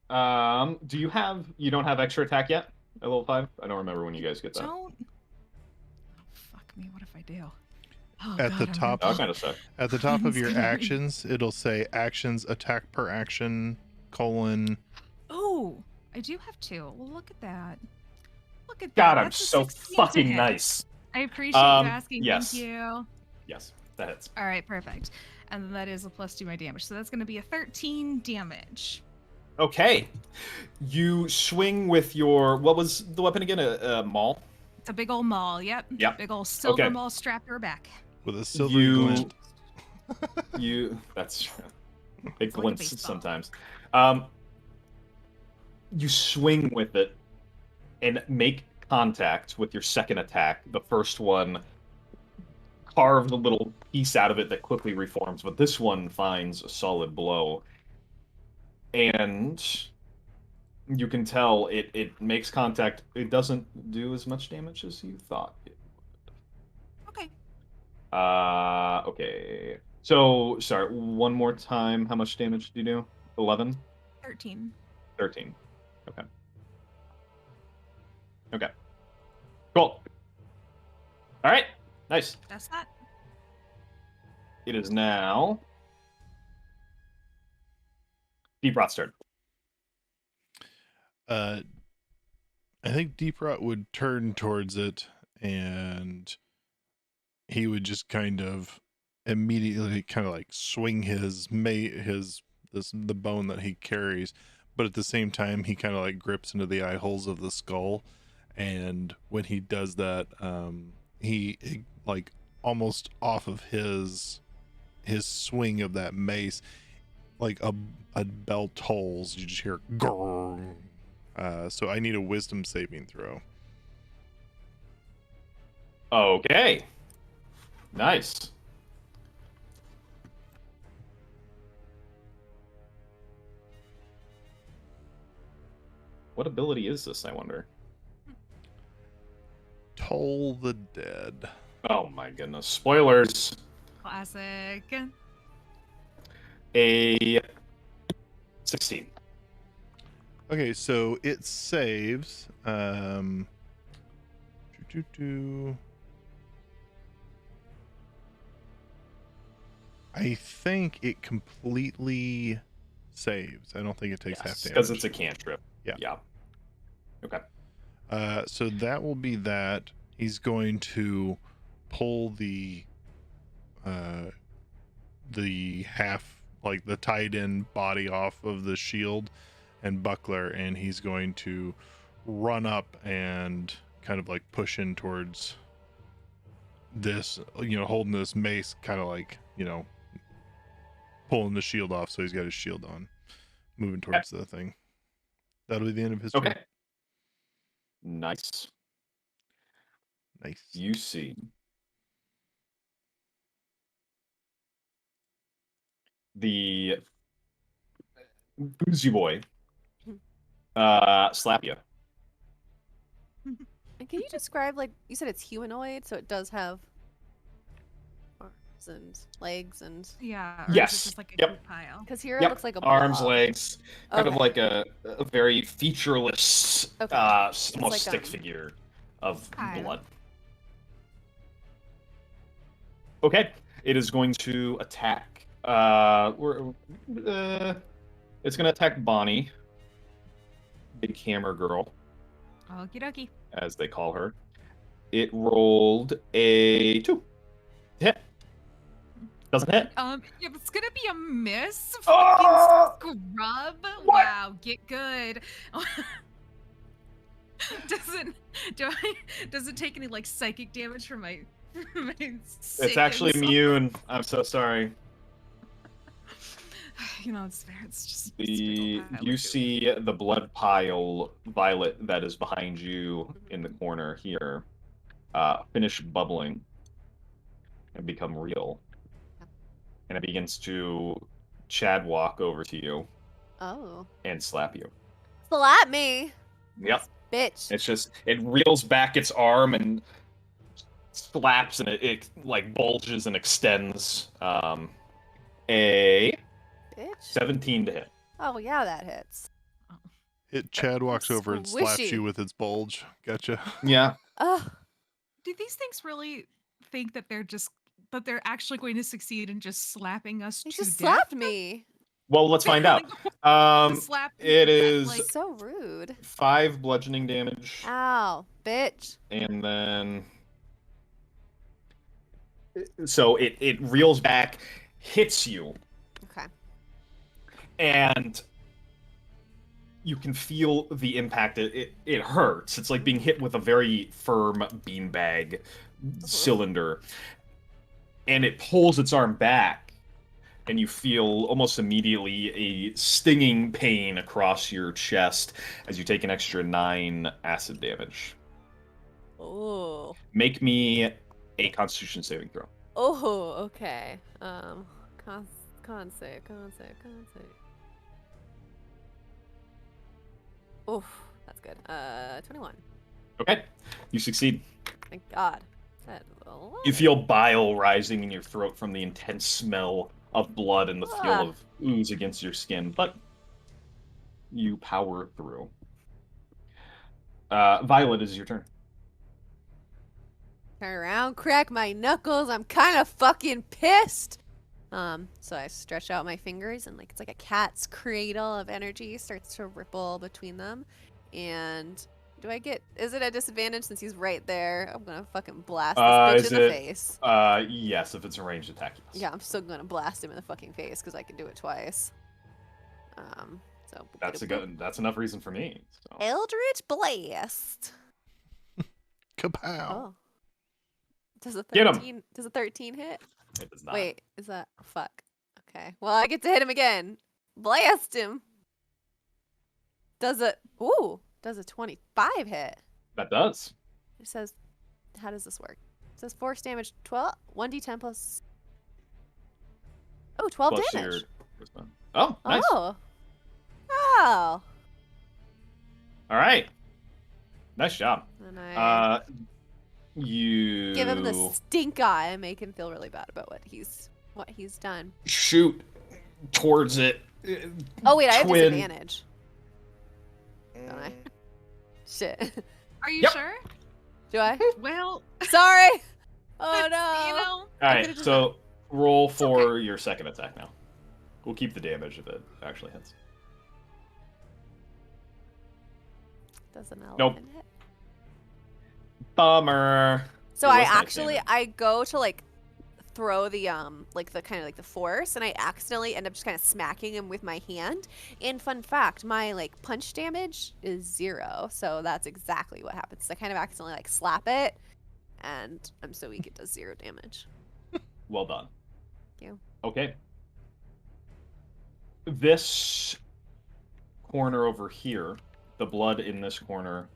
You don't have extra attack yet at level 5? I don't remember when you guys get that. Don't. Oh, fuck me. What if I do? Oh, At the God, I'm top- That gonna- kind of suck. At the top of your Sorry. actions, it'll say actions attack per action : Oh, I do have 2. Well, look at that. Look at that. God, I'm That's a so 16 to fucking hit. nice. I appreciate you asking. yes. Thank you. Yes, that hits. All right, perfect. And then that is a plus 2 my damage. So that's going to be a 13 damage. Okay. You swing with your, what was the weapon again? A maul? It's a big old maul. Yep. Yep. Big old silver Okay. maul strapped to her back. With a silvery glint. That's it It's like a glints baseball. sometimes. You swing with it and make contact with your second attack. The first one carved a little piece out of it that quickly reforms, but this one finds a solid blow. And you can tell it makes contact. It doesn't do as much damage as you thought it Okay. would. Okay. So, sorry, one more time. How much damage do you do? 11? 13. 13. Okay. Okay. Cool. All right. Nice. That's that. It is now Deep Rot's turn. I think Deep Rot would turn towards it, and he would just kind of immediately kind of like swing the bone that he carries, but at the same time he kind of like grips into the eye holes of the skull, and when he does that, he like almost off of his swing of that mace, like a bell tolls. You just hear grrr. So I need a wisdom saving throw. Okay. Nice. What ability is this, I wonder? Toll the Dead. Oh my goodness. Spoilers. Classic. A 16. Okay, so it saves. I think it completely saves. I don't think it takes half damage. Because it's a cantrip. Yeah. Yeah. Okay. So that will be that. He's going to pull the half, like the tied in body off of the shield and buckler, and he's going to run up and kind of like push in towards this, holding this mace, kind of like, pulling the shield off, so he's got his shield on, moving towards the thing. That'll be the end of his turn. Okay. Nice. Nice. You see the boozy boy slap you. And can you describe, like, you said it's humanoid, so it does have arms and legs and... Yeah. Or Yes. Is it just like a Yep. group pile? Because here Yep. it looks like a Arms, blob. legs, kind of Okay. like a very featureless, Okay. almost like, stick figure of Okay. blood. Okay, it is going to attack. It's going to attack Bonnie, Big Hammer Girl, Okie dokie. as they call her. It rolled a 2. Hit. Doesn't hit. Yeah, it's gonna be a miss. Oh! Fucking scrub. What? Wow, get good. Does it take any like psychic damage from my It's actually immune. I'm so sorry. It's fair. It's just You see the blood pile, Violet, that is behind you in the corner here, finish bubbling and become real. And it begins to Chad walk over to you Oh. and slap you. Slap me! Yep. Bitch. It's just, it reels back its arm and slaps, and it like bulges and extends. A Bitch. 17 to hit. Oh, yeah, that hits. Chad walks over and slaps Squishy. you with its bulge. Gotcha. Yeah. Ugh. Do these things really think that they're actually going to succeed in just slapping us You to just death? slapped me. Well, let's find out. The slap It is like, So rude. 5 bludgeoning damage, Ow. Bitch. and then so it reels back, hits you, Okay. and you can feel the impact. It hurts. It's like being hit with a very firm beanbag cylinder. And it pulls its arm back, and you feel almost immediately a stinging pain across your chest as you take an extra 9 acid damage. Oh. Make me a Constitution saving throw. Oh, okay. Con save. Oof, that's good. 21. Okay, you succeed. Thank God. That was You feel bile rising in your throat from the intense smell of blood and the feel of ooze against your skin, but you power through. Violet, is your turn. Turn around, crack my knuckles. I'm kind of fucking pissed. So I stretch out my fingers and it's like a cat's cradle of energy starts to ripple between them. And is it a disadvantage since he's right there? I'm gonna fucking blast this bitch in the face. Yes, if it's a ranged attack, yes. Yeah, I'm still gonna blast him in the fucking face because I can do it twice. So that's enough reason for me. So. Eldritch Blast. Kapow! Oh. Does a 13? Get him. Does a 13 hit? It does not. Wait, is that fuck? Okay. Well, I get to hit him again. Blast him. Does a 25 hit? That does. It says, how does this work? It says force damage 1d10 plus. Oh, 12 Plus damage. Oh, nice. Oh. All right. Nice job. And I You give him the stink eye and make him feel really bad about what he's done. shoot towards it. Oh wait, I have Twin. disadvantage. Don't I? Shit. Are you Yep. sure? Do I? Well, Sorry. Oh you no. know, All right, could've just so roll for your second attack now. We'll keep the damage if it actually hits. Does an 11 Nope. hit? Bummer. So It I was nice actually damage. I go to throw the the kind of the force, and I accidentally end up just kind of smacking him with my hand. And fun fact, my punch damage is 0, so that's exactly what happens. I kind of accidentally slap it, and I'm so weak it does 0 damage. Well done. Thank you. Okay. This corner over here, the blood in this corner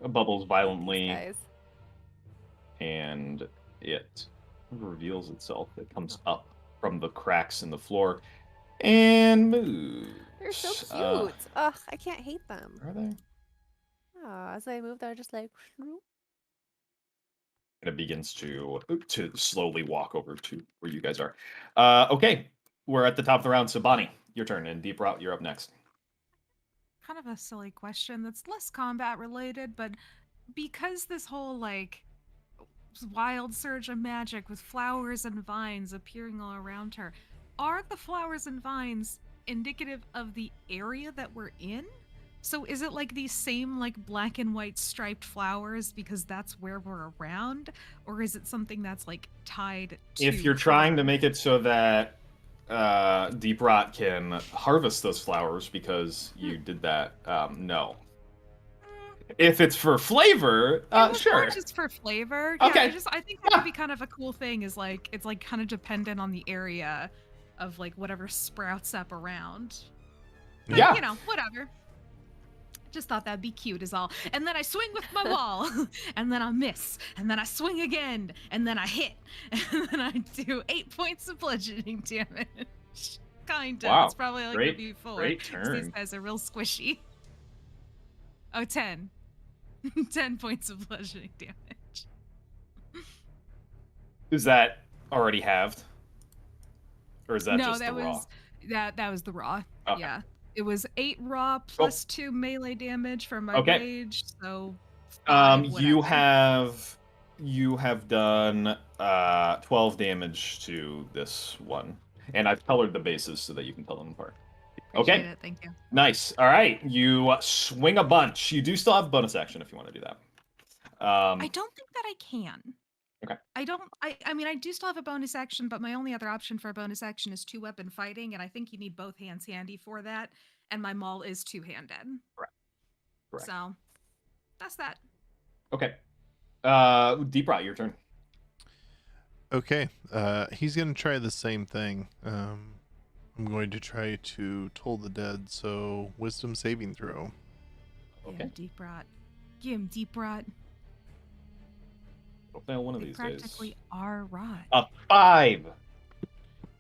bubbles violently, Guys. and it reveals itself. It comes up from the cracks in the floor and moves. They're so cute. Ugh, I can't hate them. Are they? Oh, as I move, they're just like. And it begins to slowly walk over to where you guys are. Okay, we're at the top of the round. So Bonnie, your turn, and Deep Route, you're up next. kind of a silly question that's less combat related, but because this whole wild surge of magic with flowers and vines appearing all around her, are the flowers and vines indicative of the area that we're in? So is it these same black and white striped flowers because that's where we're around, or is it something that's tied to If you're trying her? to make it so that Deep Rot can harvest those flowers because you did that, no. If it's for flavor, It was sure. more just for flavor. Okay. Yeah, I think that would be kind of a cool thing. Is it's kind of dependent on the area of whatever sprouts up around. But, Yeah. Whatever. Just thought that'd be cute is all. And then I swing with my wall, and then I miss, and then I swing again, and then I hit, and then I do 8 points of bludgeoning damage. Kind of. Wow. It's probably Great- the before. great 'cause These turn. guys are real squishy. Oh, 10. 10 points of bludgeoning damage. Is that already halved? Or is that No, just that the raw? was that was the raw. Okay. Yeah. It was 8 raw plus 2 melee damage from my Okay. rage, so 5, You whatever. have done 12 damage to this one. And I've colored the bases so that you can tell them apart. Appreciate Okay. it, thank you. Nice. All right. You swing a bunch. You do still have bonus action if you want to do that. I don't think that I can. Okay. I mean, I do still have a bonus action, but my only other option for a bonus action is 2-weapon fighting, and I think you need both hands handy for that. and my maul is two-handed. Correct. So that's that. Okay. Deep Rot, your turn. Okay. He's gonna try the same thing. I'm going to try to toll the dead. So wisdom saving throw. Give Okay. him deep rot. Give him deep rot. I'll fail one of They these practically days. are rot. A 5.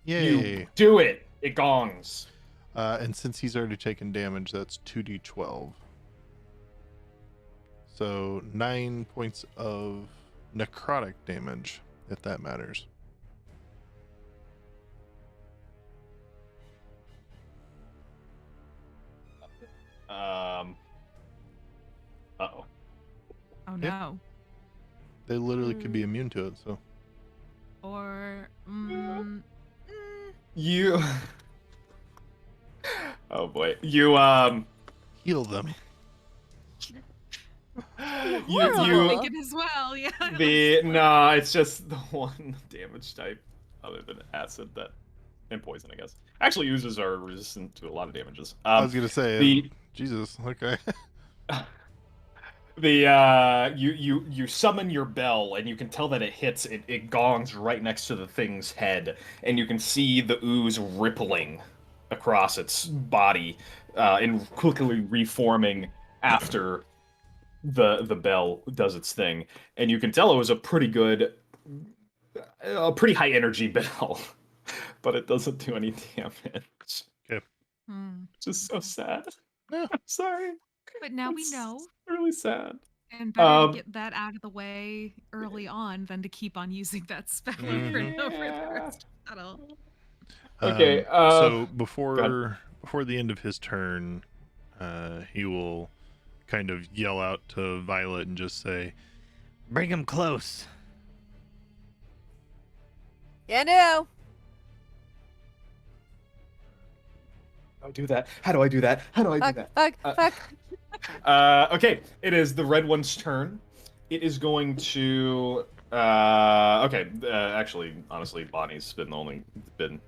Yay! You do it. It gongs. And since he's already taken damage, that's 2d12. So 9 points of necrotic damage, if that matters. Uh-oh. Oh Yeah. no. They literally could be immune to it, so. Or You. Oh boy. You Heal them. you Horrible. thinking as well, yeah. no, it's just the one damage type other than acid that and poison, I guess. Actually, users are resistant to a lot of damages. I was gonna say, the- Jesus, okay. You summon your bell and you can tell that it hits it gongs right next to the thing's head, and you can see the ooze rippling across its body and quickly reforming after the bell does its thing, and you can tell it was a pretty high energy bell, but it doesn't do any damage. Which is so sad. Yeah. I'm sorry. But now we It's know. really sad. And better to get that out of the way early on than to keep on using that spell over and over the rest of the battle. Okay. So go before the end of his turn, he will kind of yell out to Violet and just say, Bring him close. Can do. How do I do that? How do I do that? How do I do that? Fuck. Okay, it is the red one's turn. It is going to. Actually, honestly, Bonnie's been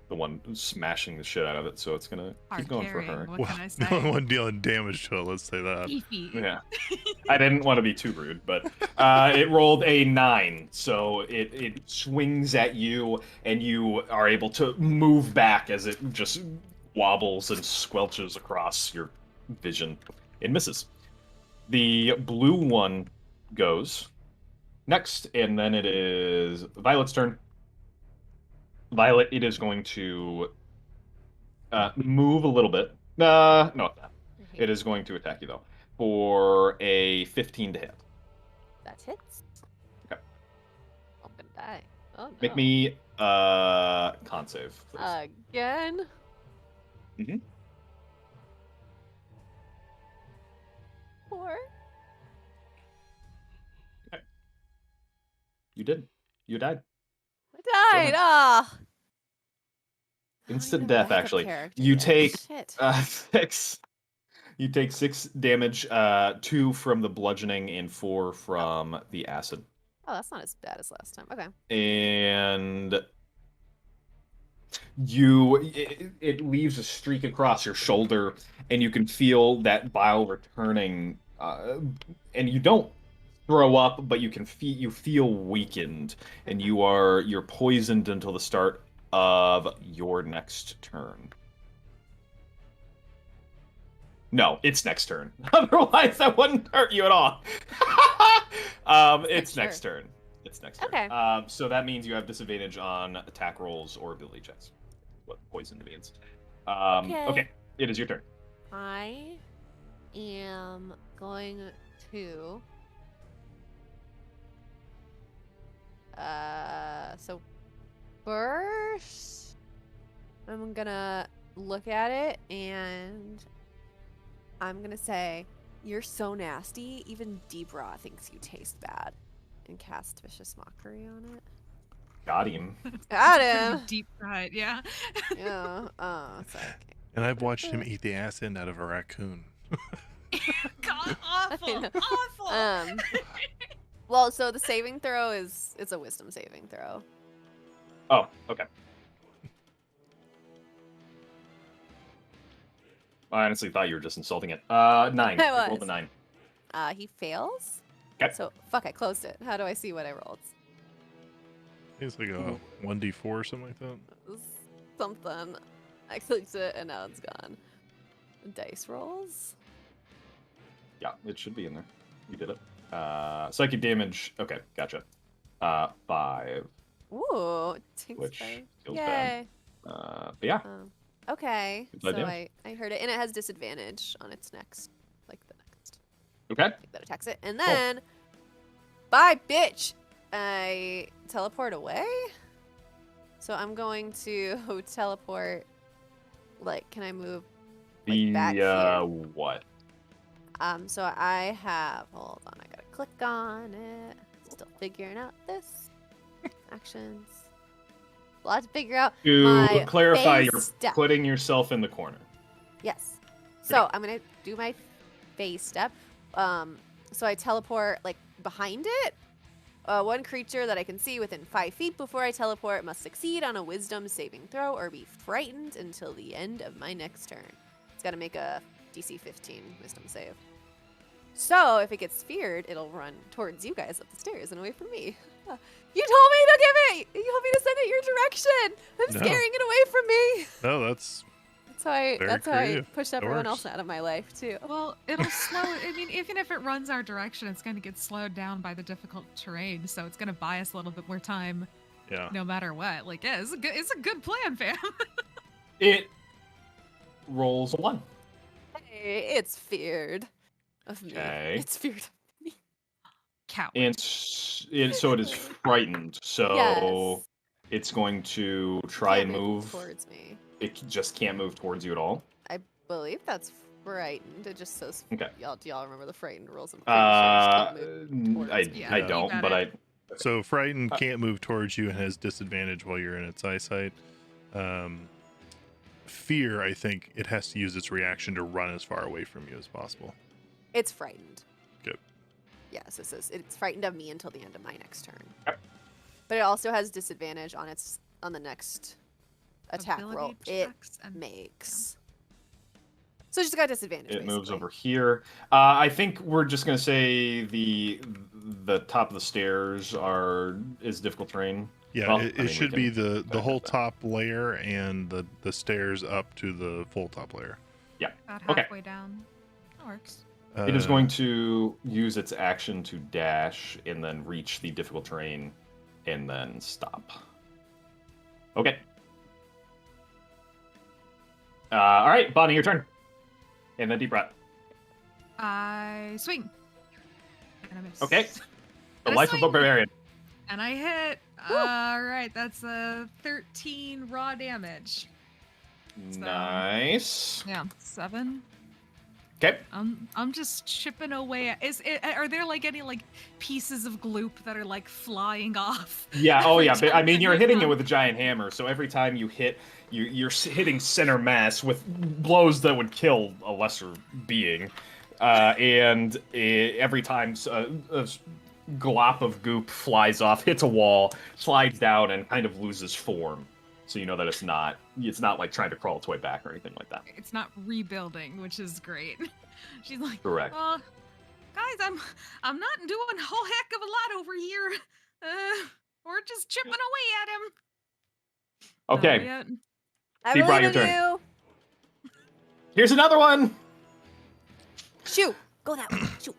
the one smashing the shit out of it, so it's gonna keep Hard going for carrying, her. what well, can I the only say? one dealing damage to it, let's say that. Beefy. Yeah, I didn't want to be too rude, but it rolled a 9, so it swings at you, and you are able to move back as it just wobbles and squelches across your vision. It misses. The blue one goes next, and then it is Violet's turn. Violet, it is going to move a little bit. No, it is going to attack you though for a 15 to hit. That hits. Okay. Open die. Oh no. Make me con save, please. Again. Mhm. 4. You did. You died. I died. ahead. Ah. Instant Even death, backup actually. character You yet. take Shit. 6. You take 6 damage, 2 from the bludgeoning and 4 from the acid. Oh, that's not as bad as last time. Okay. And it leaves a streak across your shoulder, and you can feel that bile returning, and you don't throw up, but you feel weakened, and you're poisoned until the start of your next turn. No, it's next turn. Otherwise, that wouldn't hurt you at all. It's next turn. It's next turn. Okay. So that means you have disadvantage on attack rolls or ability checks. What poison means. Okay. It is your turn. I am going to. So first, I'm gonna look at it and I'm gonna say, "You're so nasty. Even Deep Raw thinks you taste bad," and cast Vicious Mockery on it. Got him. Got Pretty him. deep fried, yeah. Yeah. It's like. And I've watched him eat the ass end out of a raccoon. God, awful, know. awful. Well, so the saving throw it's a wisdom saving throw. Oh, okay. I honestly thought you were just insulting it. 9. I Rolled a was. 9. He fails. Okay. So fuck, I closed it. How do I see what I rolled? It's like a 1d4 or something like that. Something. I clicked it and now it's gone. Dice rolls. Yeah, it should be in there. You did it. Psychic damage. Okay, gotcha. 5, Ooh, takes which 5. feels Yay. bad. But yeah, Okay, Good so idea. I heard it, and it has disadvantage on its next, like the next okay. thing that attacks it, and then, bye, bitch. I teleport away. So I'm going to teleport. Like, can I move? Like, back here? What? So I have. Hold on, I gotta click on it. Still figuring out this actions. A lot to figure out. To My clarify, phase you're step. putting yourself in the corner. Yes. So I'm gonna do my phase step. So I teleport like behind it. One creature that I can see within 5 feet before I teleport must succeed on a Wisdom saving throw or be frightened until the end of my next turn. It's got to make a DC 15 Wisdom save. So if it gets feared, it'll run towards you guys up the stairs and away from me. You told me to give it. You told me to send it your direction. I'm No. scaring it away from me. No, that's Very That's how I creative. pushed That everyone works. else out of my life too. Well, it'll slow. I mean, even if it runs our direction, it's going to get slowed down by the difficult terrain. So it's going to buy us a little bit more time, yeah. no matter what. Like, yeah, it's a good plan, fam. It rolls a 1. Hey, it's feared of me. Okay. It's feared. Coward. And so it is frightened. So Yes. it's going to try Can't and move. towards me. It just can't move towards you at all. I believe that's frightened. It just says. Okay. Do y'all remember the frightened rules? I'm pretty sure it just can't move towards me. Yeah, I you don't, got but it. So frightened can't move towards you and has disadvantage while you're in its eyesight. Fear, I think it has to use its reaction to run as far away from you as possible. It's frightened. Good. Yes, it says it's frightened of me until the end of my next turn. Yep. But it also has disadvantage on the next attack Ability roll it checks and- makes. So it's just got disadvantage. It moves basically. over here. I think we're just gonna say the top of the stairs is difficult terrain. Yeah, Well, it I mean, we should can be the talk whole about that. top layer and the stairs up to the full top layer. About Okay. halfway down. That works. It is going to use its action to dash and then reach the difficult terrain and then stop. Okay. All right, Bonnie, your turn. And then deep breath. I swing. And I miss. Okay. The And I life of a swing. barbarian. And I hit. All right, that's a 13 raw damage. So- Nice. Yeah, 7. Okay. I'm just chipping away. Are there like any like pieces of gloop that are like flying off? Yeah. Oh, every yeah. But, I time mean, that you're you hitting it come? with a giant hammer, so every time you hit, you're hitting center mass with blows that would kill a lesser being, and every time a glop of goop flies off, hits a wall, slides down, and kind of loses form. So you know that it's not like trying to crawl its way back or anything like that. It's not rebuilding, which is great. She's like, Correct. Guys, I'm not doing a whole heck of a lot over here. We're just chipping away at him. Okay. Yeah. I Deep Rot, believe your in turn. you. Here's another one. Shoot. Go that way. Shoot.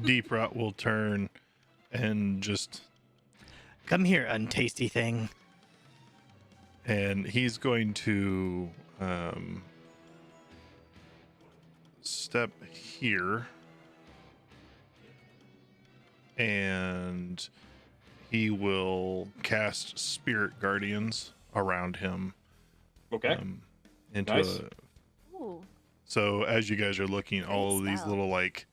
Deep Rot will turn and just Come here, untasty thing. and he's going to step here and he will cast Spirit Guardians around him Okay. into Nice. Ooh. so as you guys are looking, all of these spell. little like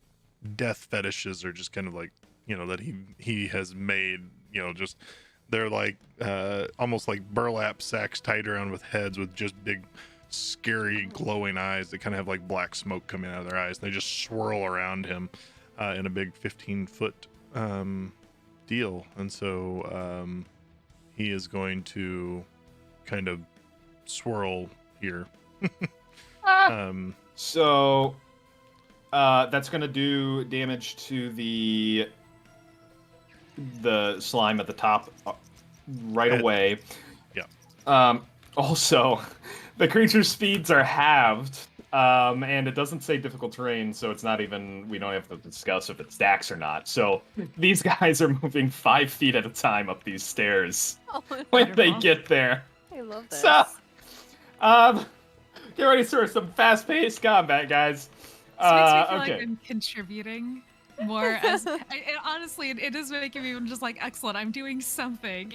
death fetishes are just kind of like, you know, that he has made, you know, just they're like almost like burlap sacks tied around with heads with just big scary glowing eyes that kind of have like black smoke coming out of their eyes. They just swirl around him in a big 15-foot deal, and so he is going to kind of swirl here. So, that's gonna do damage to the slime at the top right away. Yeah. Also, the creature's speeds are halved, and it doesn't say difficult terrain, so it's not even. We don't have to discuss if it stacks or not. So these guys are moving 5 feet at a time up these stairs Oh, when they Wonderful. get there. I love this. So, get ready for some fast-paced combat, guys. This makes me feel Okay. like I'm contributing more. Honestly, it is making me just like, excellent. I'm doing something.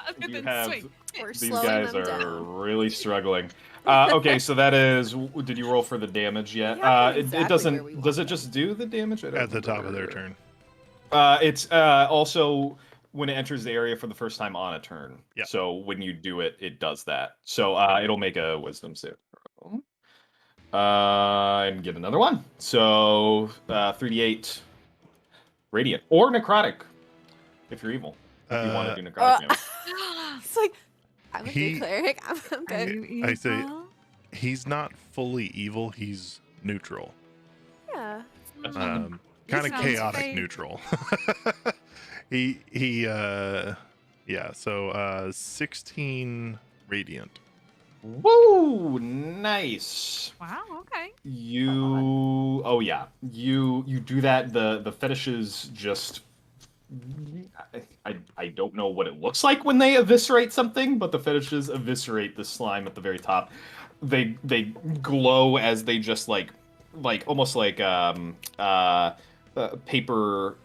Other You than have swing. We're these slowing guys them are down. really struggling. Okay, so that is. Did you roll for the damage yet? Yeah, It exactly doesn't. where we Does it want just do the damage? I don't At the top of their remember. turn. It's also when it enters the area for the first time on a turn. Yeah. So when you do it, it does that. So it'll make a wisdom save throw. And get another one. So 3d8 radiant or necrotic if you're evil. If you want to do necrotic damage. It's like, I'm a He- good cleric. I'm Are good. you I say- evil? He's not fully evil. He's neutral. Yeah. Kind of sounds chaotic fake. neutral. he yeah. So 16 radiant. Woo! Nice. Wow, okay. You you do that. The fetishes just I don't know what it looks like when they eviscerate something, but the fetishes eviscerate the slime at the very top. They glow as they just like almost like paper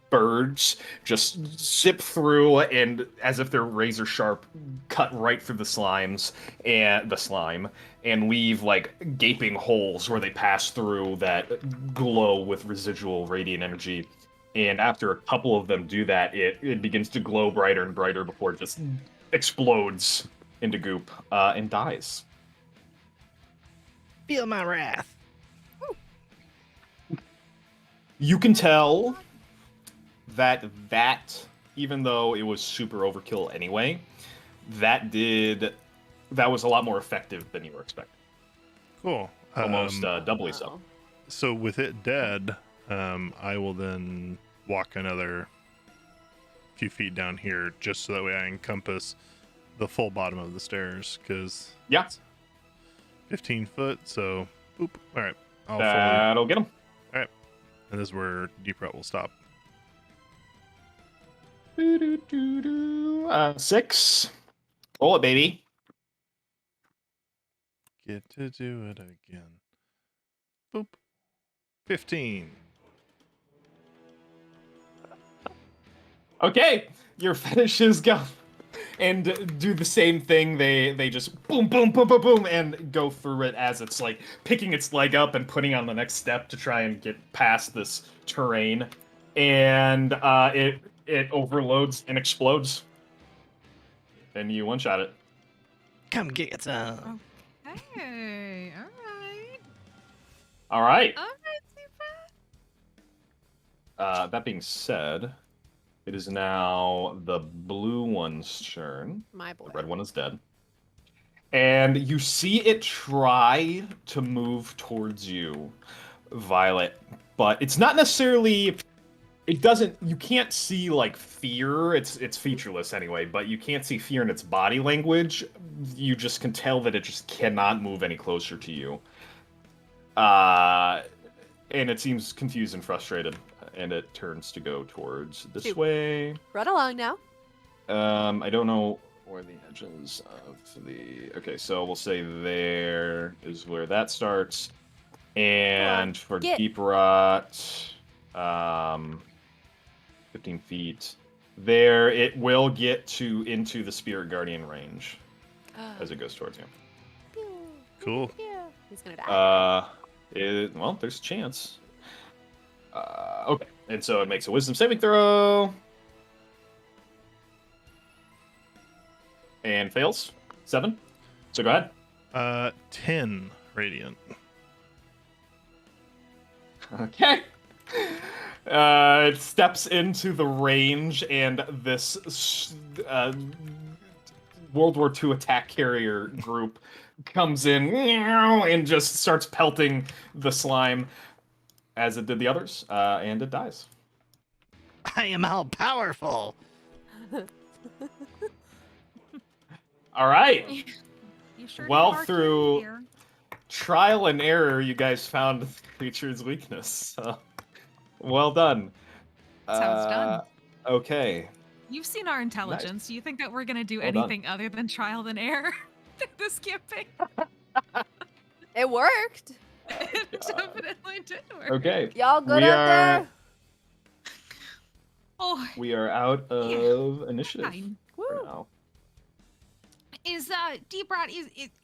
birds just zip through, and as if they're razor sharp, cut right through the slime and leave like gaping holes where they pass through that glow with residual radiant energy. And after a couple of them do that, it begins to glow brighter and brighter before it just explodes into goop and dies. Feel my wrath. You can tell that even though it was super overkill anyway, that was a lot more effective than you were expecting. Cool. Almost doubly so. Wow. So with it dead, I will then walk another few feet down here, just so that way I encompass the full bottom of the stairs, because Yeah, 15 foot. So, boop. All right. I'll fully, that'll get him. and this is where deep rut will stop. 6. Roll it, baby. Get to do it again. Boop. 15. Okay, your fetishes go and do the same thing. They just boom, boom, boom, boom, boom, and go through it as it's like picking its leg up and putting on the next step to try and get past this terrain. And it overloads and explodes. And you one-shot it. Come get some. Hey, all right. All right. All right, Super. That being said, it is now the blue one's turn. My boy. The red one is dead. And you see it try to move towards you, Violet, but it's not necessarily. It doesn't. You can't see like fear. It's featureless anyway, but you can't see fear in its body language. You just can tell that it just cannot move any closer to you. And it seems confused and frustrated, and it turns to go towards this Shoot. way. Run along now. I don't know where the edges of the. Okay, so we'll say there is where that starts, and for get- deep rot, 15 feet. There, it will get into the spirit guardian range as it goes towards you. Pew, Cool. pew. He's gonna die. Well, there's a chance. Okay, and so it makes a wisdom saving throw. And fails. 7. So go ahead. 10 radiant. Okay. It steps into the range, and this World War II attack carrier group comes in and just starts pelting the slime as it did the others, and it dies. I am all powerful. All right. You sure did Well, bark through- here. Trial and error, you guys found the creature's weakness. So, well done. Sounds done. Okay. You've seen our intelligence. Do you think that we're gonna do Well done. anything other than trial and error this campaign? It worked. It definitely did work. Okay. Y'all good We out are- there? Oh, We are out of initiative fine. for Woo. now. Is Deeprot,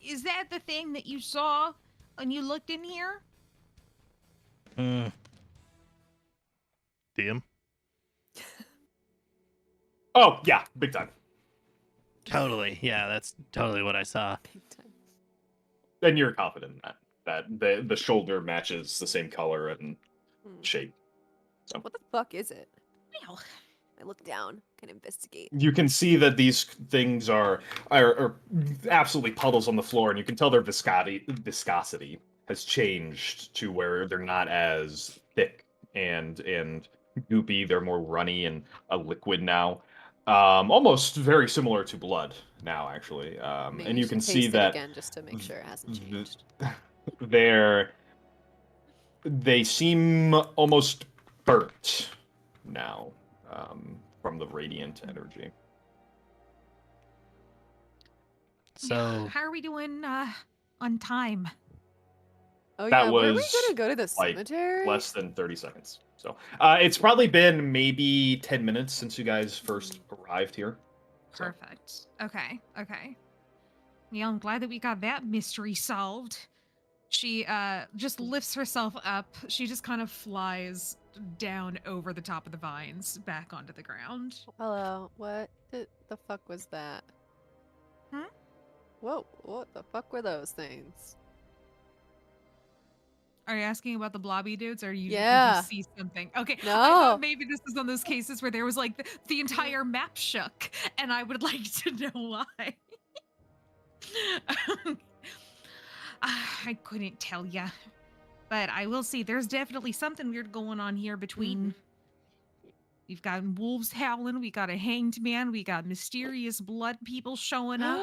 is that the thing that you saw when you looked in here? Hmm. DM. Oh yeah, big time. Totally. Yeah, that's totally what I saw. Big time. And you're confident in that the shoulder matches the same color and Hmm. shape. What the fuck is it? Well, I look down, can investigate. You can see that these things are absolutely puddles on the floor, and you can tell their viscosity has changed to where they're not as thick and goopy. They're more runny and a liquid now. Almost very similar to blood now, actually. Maybe And you should can see taste it that again just to make sure it hasn't th- changed. they seem almost burnt now, from the radiant energy. So how are we doing on time? Oh that yeah, were we was, gonna go to the like, cemetery? Less than 30 seconds. So it's probably been maybe 10 minutes since you guys first arrived here. So, Perfect. Okay. Yeah, I'm glad that we got that mystery solved. She just lifts herself up. She just kind of flies down over the top of the vines back onto the ground. Hello, what the fuck was that? Hmm? Whoa, what the fuck were those things? Are you asking about the blobby dudes, or did Yeah. you see something? Okay, I No. thought maybe this is one of those cases where there was like the entire map shook, and I would like to know why. I couldn't tell ya, but I will say there's definitely something weird going on here between. We've got wolves howling, we got a hanged man, we got mysterious blood people showing up.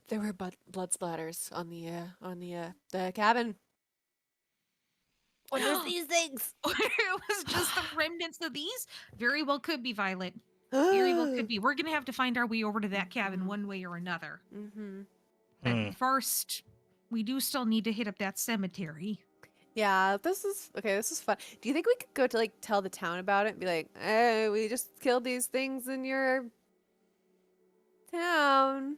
There were blood splatters on the cabin. What are these things? It was just the remnants of these. Very well could be, Violet. Very well could be. We're gonna have to find our way over to that cabin one way or another. Mm-hmm. But Hmm. first, we do still need to hit up that cemetery. Yeah, this is okay. This is fun. Do you think we could go to like tell the town about it and be like, "Hey, we just killed these things in your town.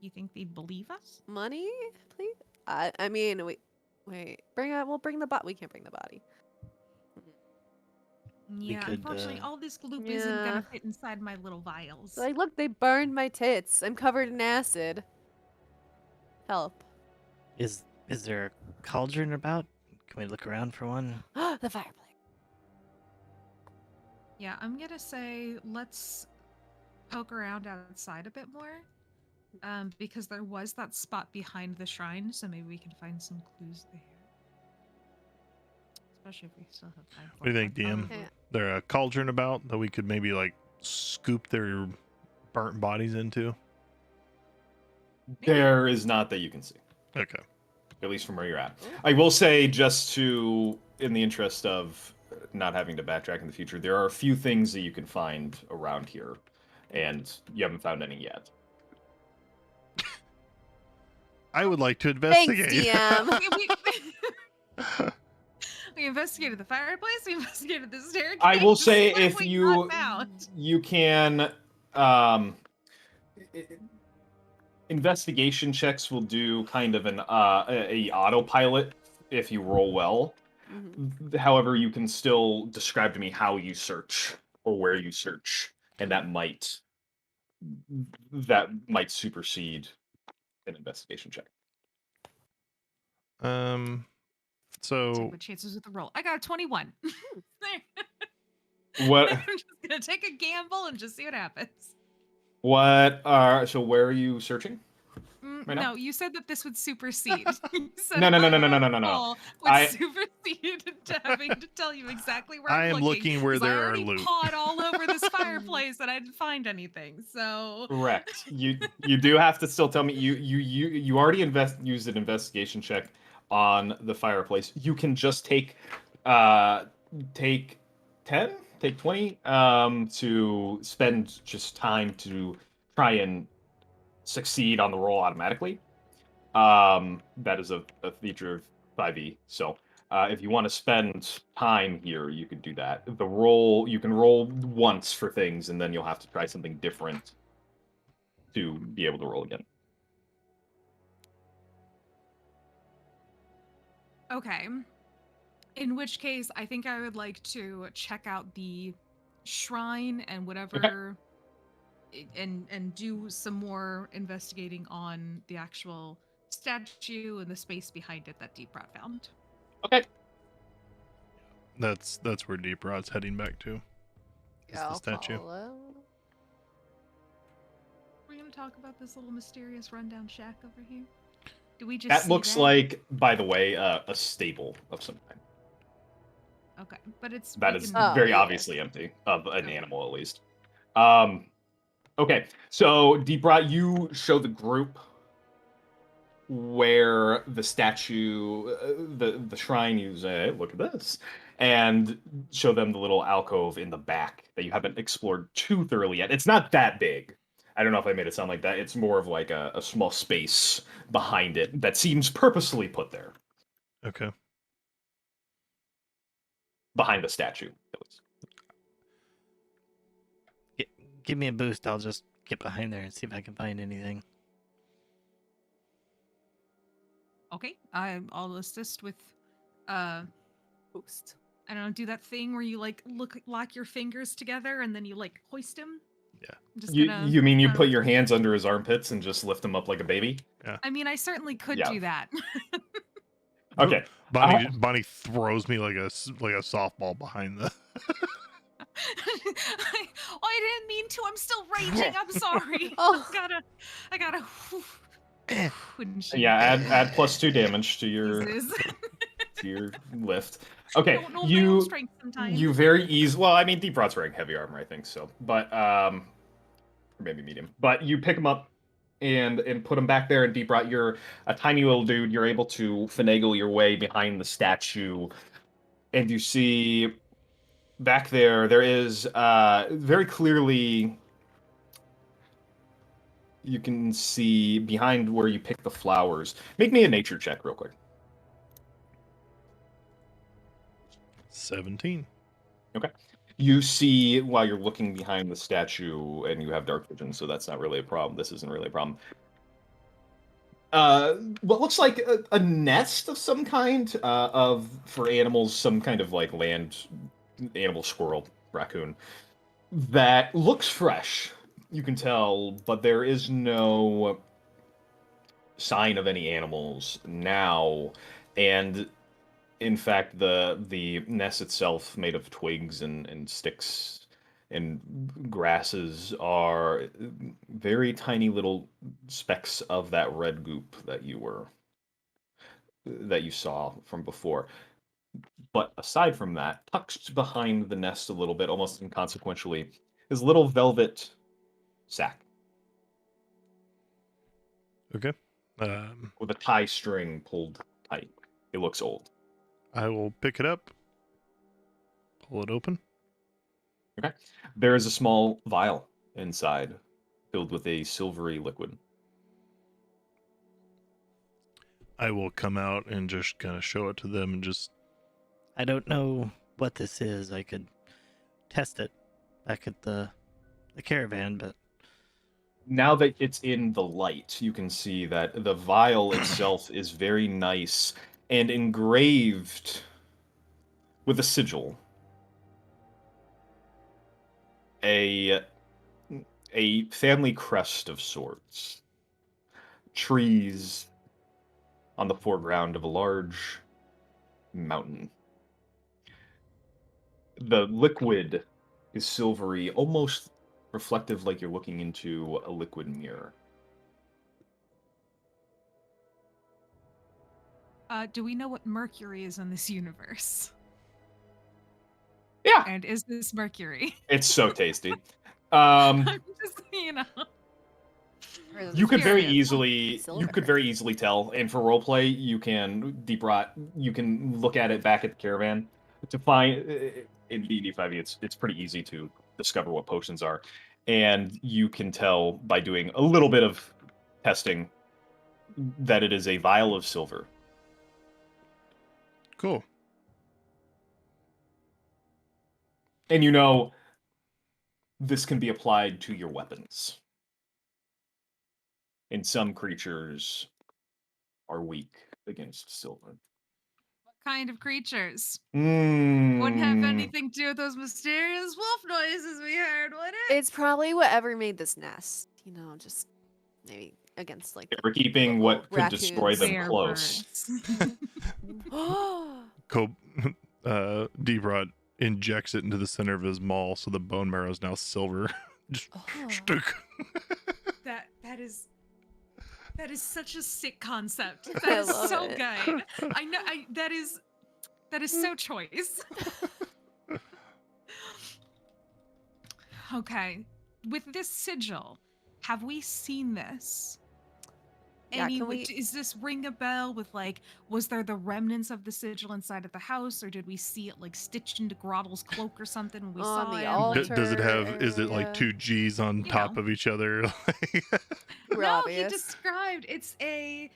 You think they'd believe us? Money, please." I mean, we'll bring the body. We can't bring the body. Yeah, could, unfortunately, all this gloop isn't Yeah. gonna fit inside my little vials. Like, look, they burned my tits. I'm covered in acid. Help. is there a cauldron about? Can we look around for one? The fireplace. Yeah, I'm gonna say let's poke around outside a bit more. Because there was that spot behind the shrine, so maybe we can find some clues there. Especially if we still have time for What do you think, it. DM? Okay. There a cauldron about that we could maybe like scoop their burnt bodies into? there is not that you can see, Okay. at least from where you're at. I will say, just to, in the interest of not having to backtrack in the future, there are a few things that you can find around here, and you haven't found any yet. I would like to Thanks, investigate. DM. We investigated the fireplace. We investigated the staircase. I will say, What have if we you not found? you can, investigation checks will do kind of an a autopilot if you roll well. Mhm. However, you can still describe to me how you search or where you search, and that might supersede an investigation check. Take So my chances with the roll. I got a 21. What I'm just gonna take a gamble and just see what happens. so where are you searching? right now? No, you said that this would supersede. You said No, no, no, no, having no, no, a no, no, no. call would I- supersede to having to tell you exactly where I I'm am looking where 'cause I there are already loot. pawed all over this fireplace and I didn't find anything. So Correct. You do have to still tell me you already used an investigation check on the fireplace. You can just take 10, take 20 to spend just time to try and succeed on the roll automatically. That is a feature of 5e. So if you want to spend time here, you could do that. You can roll once for things, and then you'll have to try something different to be able to roll again. okay. In which case, I think I would like to check out the shrine and whatever, and do some more investigating on the actual statue and the space behind it that Deep Rot found. Okay. That's where Deep Rot's heading back to. Is the I'll statue. follow. We're gonna talk about this little mysterious rundown shack over here. Do we just That see looks that? like, by the way, a stable of some kind. Okay, but it's That we is can- Oh, very yeah. obviously empty of an Okay. animal, at least. Okay, so Deep Rot, you show the group where the statue, the shrine. You say, "Look at this," and show them the little alcove in the back that you haven't explored too thoroughly yet. It's not that big. I don't know if I made it sound like that. It's more of like a small space behind it that seems purposefully put there, Okay. behind the statue, at least. Give me a boost. I'll just get behind there and see if I can find anything. Okay, I'll assist with Boost. I don't know, do that thing where you like lock your fingers together and then you like hoist him. Yeah. I'm just You, gonna. you mean you put your hands under his armpits and just lift him up like a baby? I mean, I certainly could Yeah. do that. Okay. Bonnie throws me like a softball behind the. I didn't mean to. I'm still raging. I'm sorry. Oh. I gotta. Wouldn't she? Yeah, add +2 damage to your Jesus. to your lift. Okay, Don't know my own you strength sometimes. you very easy. Well, I mean, Deep Rot's wearing heavy armor, I think so, but or maybe medium. But you pick him up and put him back there. And Deep Rot, you're a tiny little dude. You're able to finagle your way behind the statue, and you see back there is very clearly. You can see behind where you pick the flowers. Make me a nature check real quick. 17. You see while you're looking behind the statue, and you have dark vision, so that's not really a problem. This isn't really a problem. What looks like a nest of some kind for animals, some kind of like land animal, squirrel, raccoon, that looks fresh. You can tell, but there is no sign of any animals now, and in fact, the nest itself, made of twigs and sticks and grasses, are very tiny little specks of that red goop that you saw from before. But aside from that, tucked behind the nest a little bit, almost inconsequentially, is a little velvet sack Okay. with a tie string pulled tight. It looks old. I will pick it up, pull it open. There is a small vial inside, filled with a silvery liquid. I will come out and just kind of show it to them and just. I don't know what this is. I could test it back at the caravan, but Now that it's in the light, you can see that the vial itself is very nice and engraved with a sigil. A family crest of sorts. Trees on the foreground of a large mountain. The liquid is silvery, almost reflective, like you're looking into a liquid mirror. Do we know what Mercury is in this universe? Yeah, And is this Mercury? it's so tasty. I'm Um, just, you know. Or you could very curious. easily tell, and for roleplay, you can deep rot. You can look at it back at the caravan to find in D&D 5e. It's pretty easy to discover what potions are, and you can tell by doing a little bit of testing that it is a vial of silver. Cool. And you know, this can be applied to your weapons. And some creatures are weak against silver. What kind of creatures? Mm. Wouldn't have anything to do with those mysterious wolf noises we heard, would it? It's probably whatever made this nest. You know, just maybe against like. We're keeping local what could destroy them Bear close. birds. Deep Rot injects it into the center of his maul, so the bone marrow is now silver. Just Oh. stuck. That is such a sick concept. I That is love so it. good. I know. That is so choice. Okay, with this sigil, have we seen this? Yeah, can we- Is this ring a bell with like, was there the remnants of the sigil inside of the house, or did we see it like stitched into Grottel's cloak or something when we On saw the him? altar. Does it have? Is it like area. 2 G's on You top know. of each other? Real No, obvious. he described it's a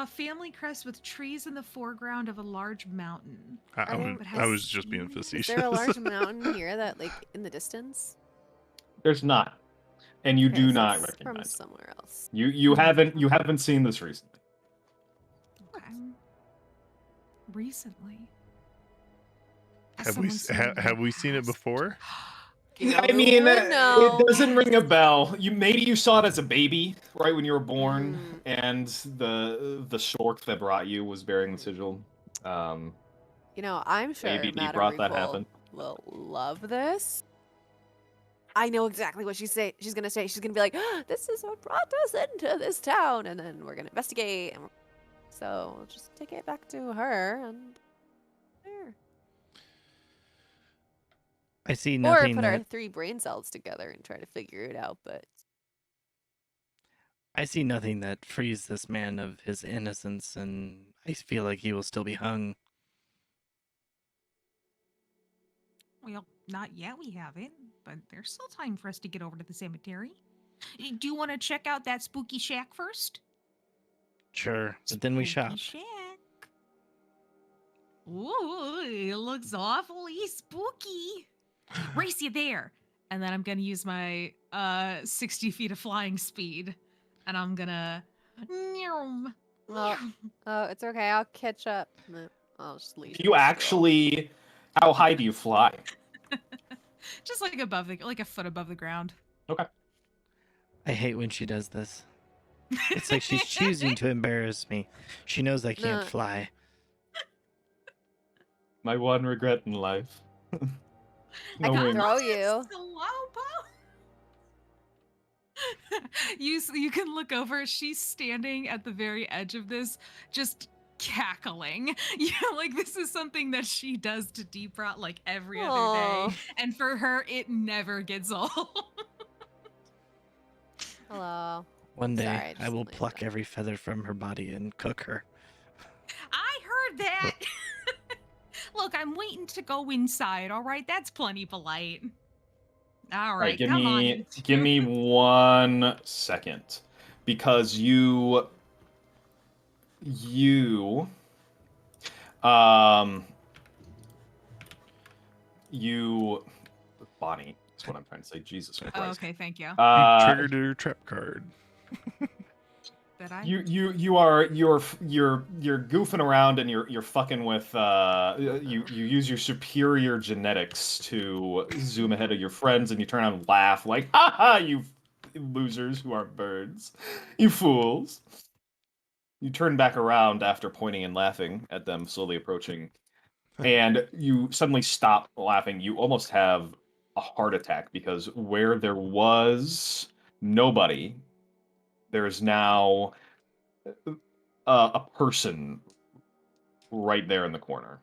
family crest with trees in the foreground of a large mountain. I, Are was, there- I was just being Is facetious. Is there a large mountain here that, like, in the distance? There's not, and you Okay, do so not it's from recognize it. somewhere else. You haven't seen this recently. Okay. Recently. Have we have we seen it before? I mean, would know? it doesn't ring a bell. Maybe you saw it as a baby, right when you were born, and the stork that brought you was bearing the sigil. You know, I'm sure Maybe Madame brought that Ricole happen. will love this. I know exactly what she's gonna say. She's gonna be like, "This is what brought us into this town," and then we're gonna investigate. And so we'll just take it back to her and there, I see or nothing put our that 3 brain cells together and try to figure it out. But I see nothing that frees this man of his innocence, and I feel like he will still be hung. Well, not yet we haven't, but there's still time for us to get over to the cemetery. Do you want to check out that spooky shack first? Sure, but then we Spooky shop. shack. Ooh, it looks awfully spooky. Race you there. And then I'm going to use my 60 feet of flying speed. And I'm going to... well, oh, it's okay. I'll catch up. No, I'll just leave. You actually, how high do you fly? Just like above like a foot above the ground. I hate when she does this. It's like she's choosing to embarrass me. She knows I can't No. fly. My one regret in life. I No can wings. throw you. Slowpoke. You can look over. She's standing at the very edge of this, just cackling. Like this is something that she does to Deep Rot like every other Aw. day, and for her, it never gets old. Hello. One day, Sorry, I I just will leave pluck that. every feather from her body and cook her. I heard that. Look, I'm waiting to go inside. All right, that's plenty polite. All right, give come me on. give me 1 second, because you Bonnie is what I'm trying to say. Jesus Christ. Oh, okay, thank you. You triggered your trap card. Did I? You're goofing around and you're fucking with you use your superior genetics to zoom ahead of your friends, and you turn around and laugh like, ha ha, you losers who aren't birds, you fools. You turn back around after pointing and laughing at them slowly approaching, and you suddenly stop laughing. You almost have a heart attack, because where there was nobody, there is now a person right there in the corner,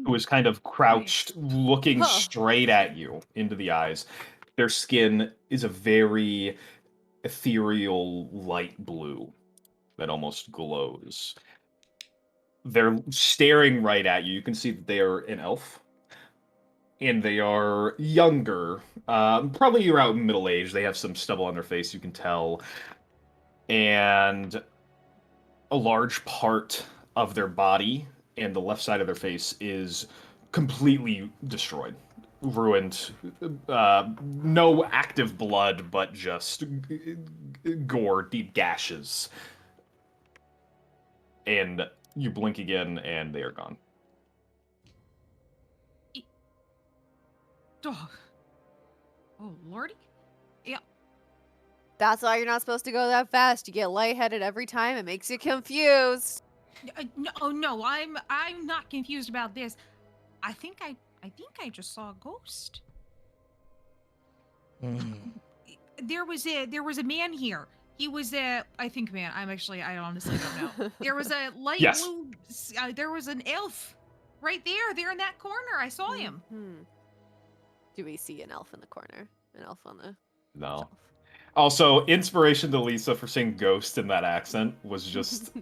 who is kind of crouched, looking Huh. straight at you into the eyes. Their skin is a very ethereal light blue that almost glows. They're staring right at you. You can see that they are an elf. And they are younger, probably around middle age. They have some stubble on their face, you can tell. And a large part of their body and the left side of their face is completely destroyed, ruined. No active blood, but just gore, deep gashes. And you blink again, and they are gone. Oh, lordy. Yeah. That's why you're not supposed to go that fast. You get lightheaded every time. It makes you confused. No, I'm not confused about this. I think I just saw a ghost. There was a man here. He was I think man. I honestly don't know. There was a light Yes. blue. There was an elf right there in that corner. I saw him. Hmm. Do we see an elf in the corner? An elf on the No. shelf? Also, inspiration to Lisa for saying ghost in that accent was just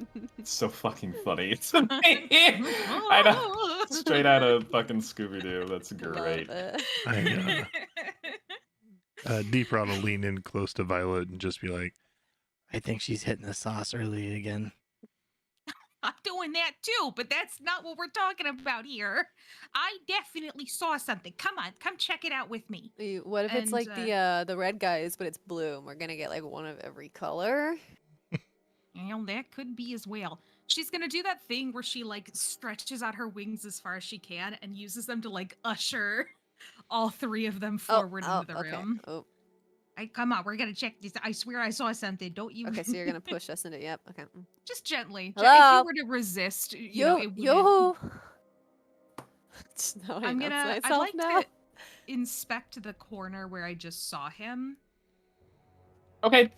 so fucking funny. It's I know. Straight out of fucking Scooby-Doo. That's great. Love it. Deep Rod will lean in close to Violet and just be like, I think she's hitting the sauce early again. I'm doing that too, but that's not what we're talking about here. I definitely saw something. Come on, come check it out with me. What if it's And, like the red guys, but it's blue, and we're gonna get like one of every color? Well, that could be as well. She's gonna do that thing where she like stretches out her wings as far as she can and uses them to like usher all three of them forward into the okay. room. Oh, Come on, we're gonna check this. I swear I saw something. Don't you? okay. So you're gonna push us into yep. Okay. Just gently. Hello? If you were to resist, you know, it wouldn't. Yo. No, I'd myself like now. to inspect the corner where I just saw him. Okay.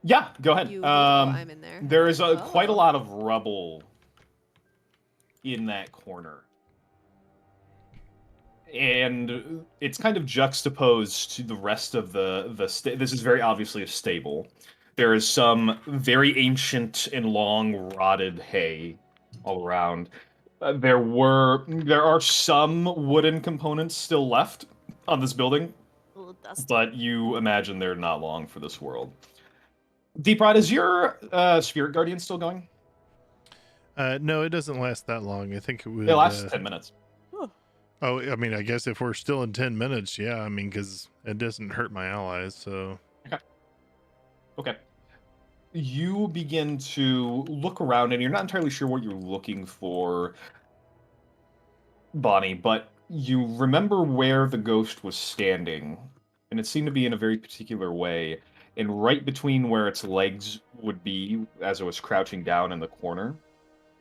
Yeah, go ahead. I'm in there. There is quite a Oh. lot of rubble in that corner. And it's kind of juxtaposed to the rest of the this is very obviously a stable. There is some very ancient and long rotted hay all around. There are some wooden components still left on this building, A little dusty. but you imagine they're not long for this world. Deep Rod, is your spirit guardian still going? no, it doesn't last that long. I think it would. It lasts 10 minutes. Oh, I mean, I guess if we're still in 10 minutes, yeah, I mean, because it doesn't hurt my allies, so. Okay. You begin to look around, and you're not entirely sure what you're looking for, Bonnie, but you remember where the ghost was standing, and it seemed to be in a very particular way. And right between where its legs would be, as it was crouching down in the corner,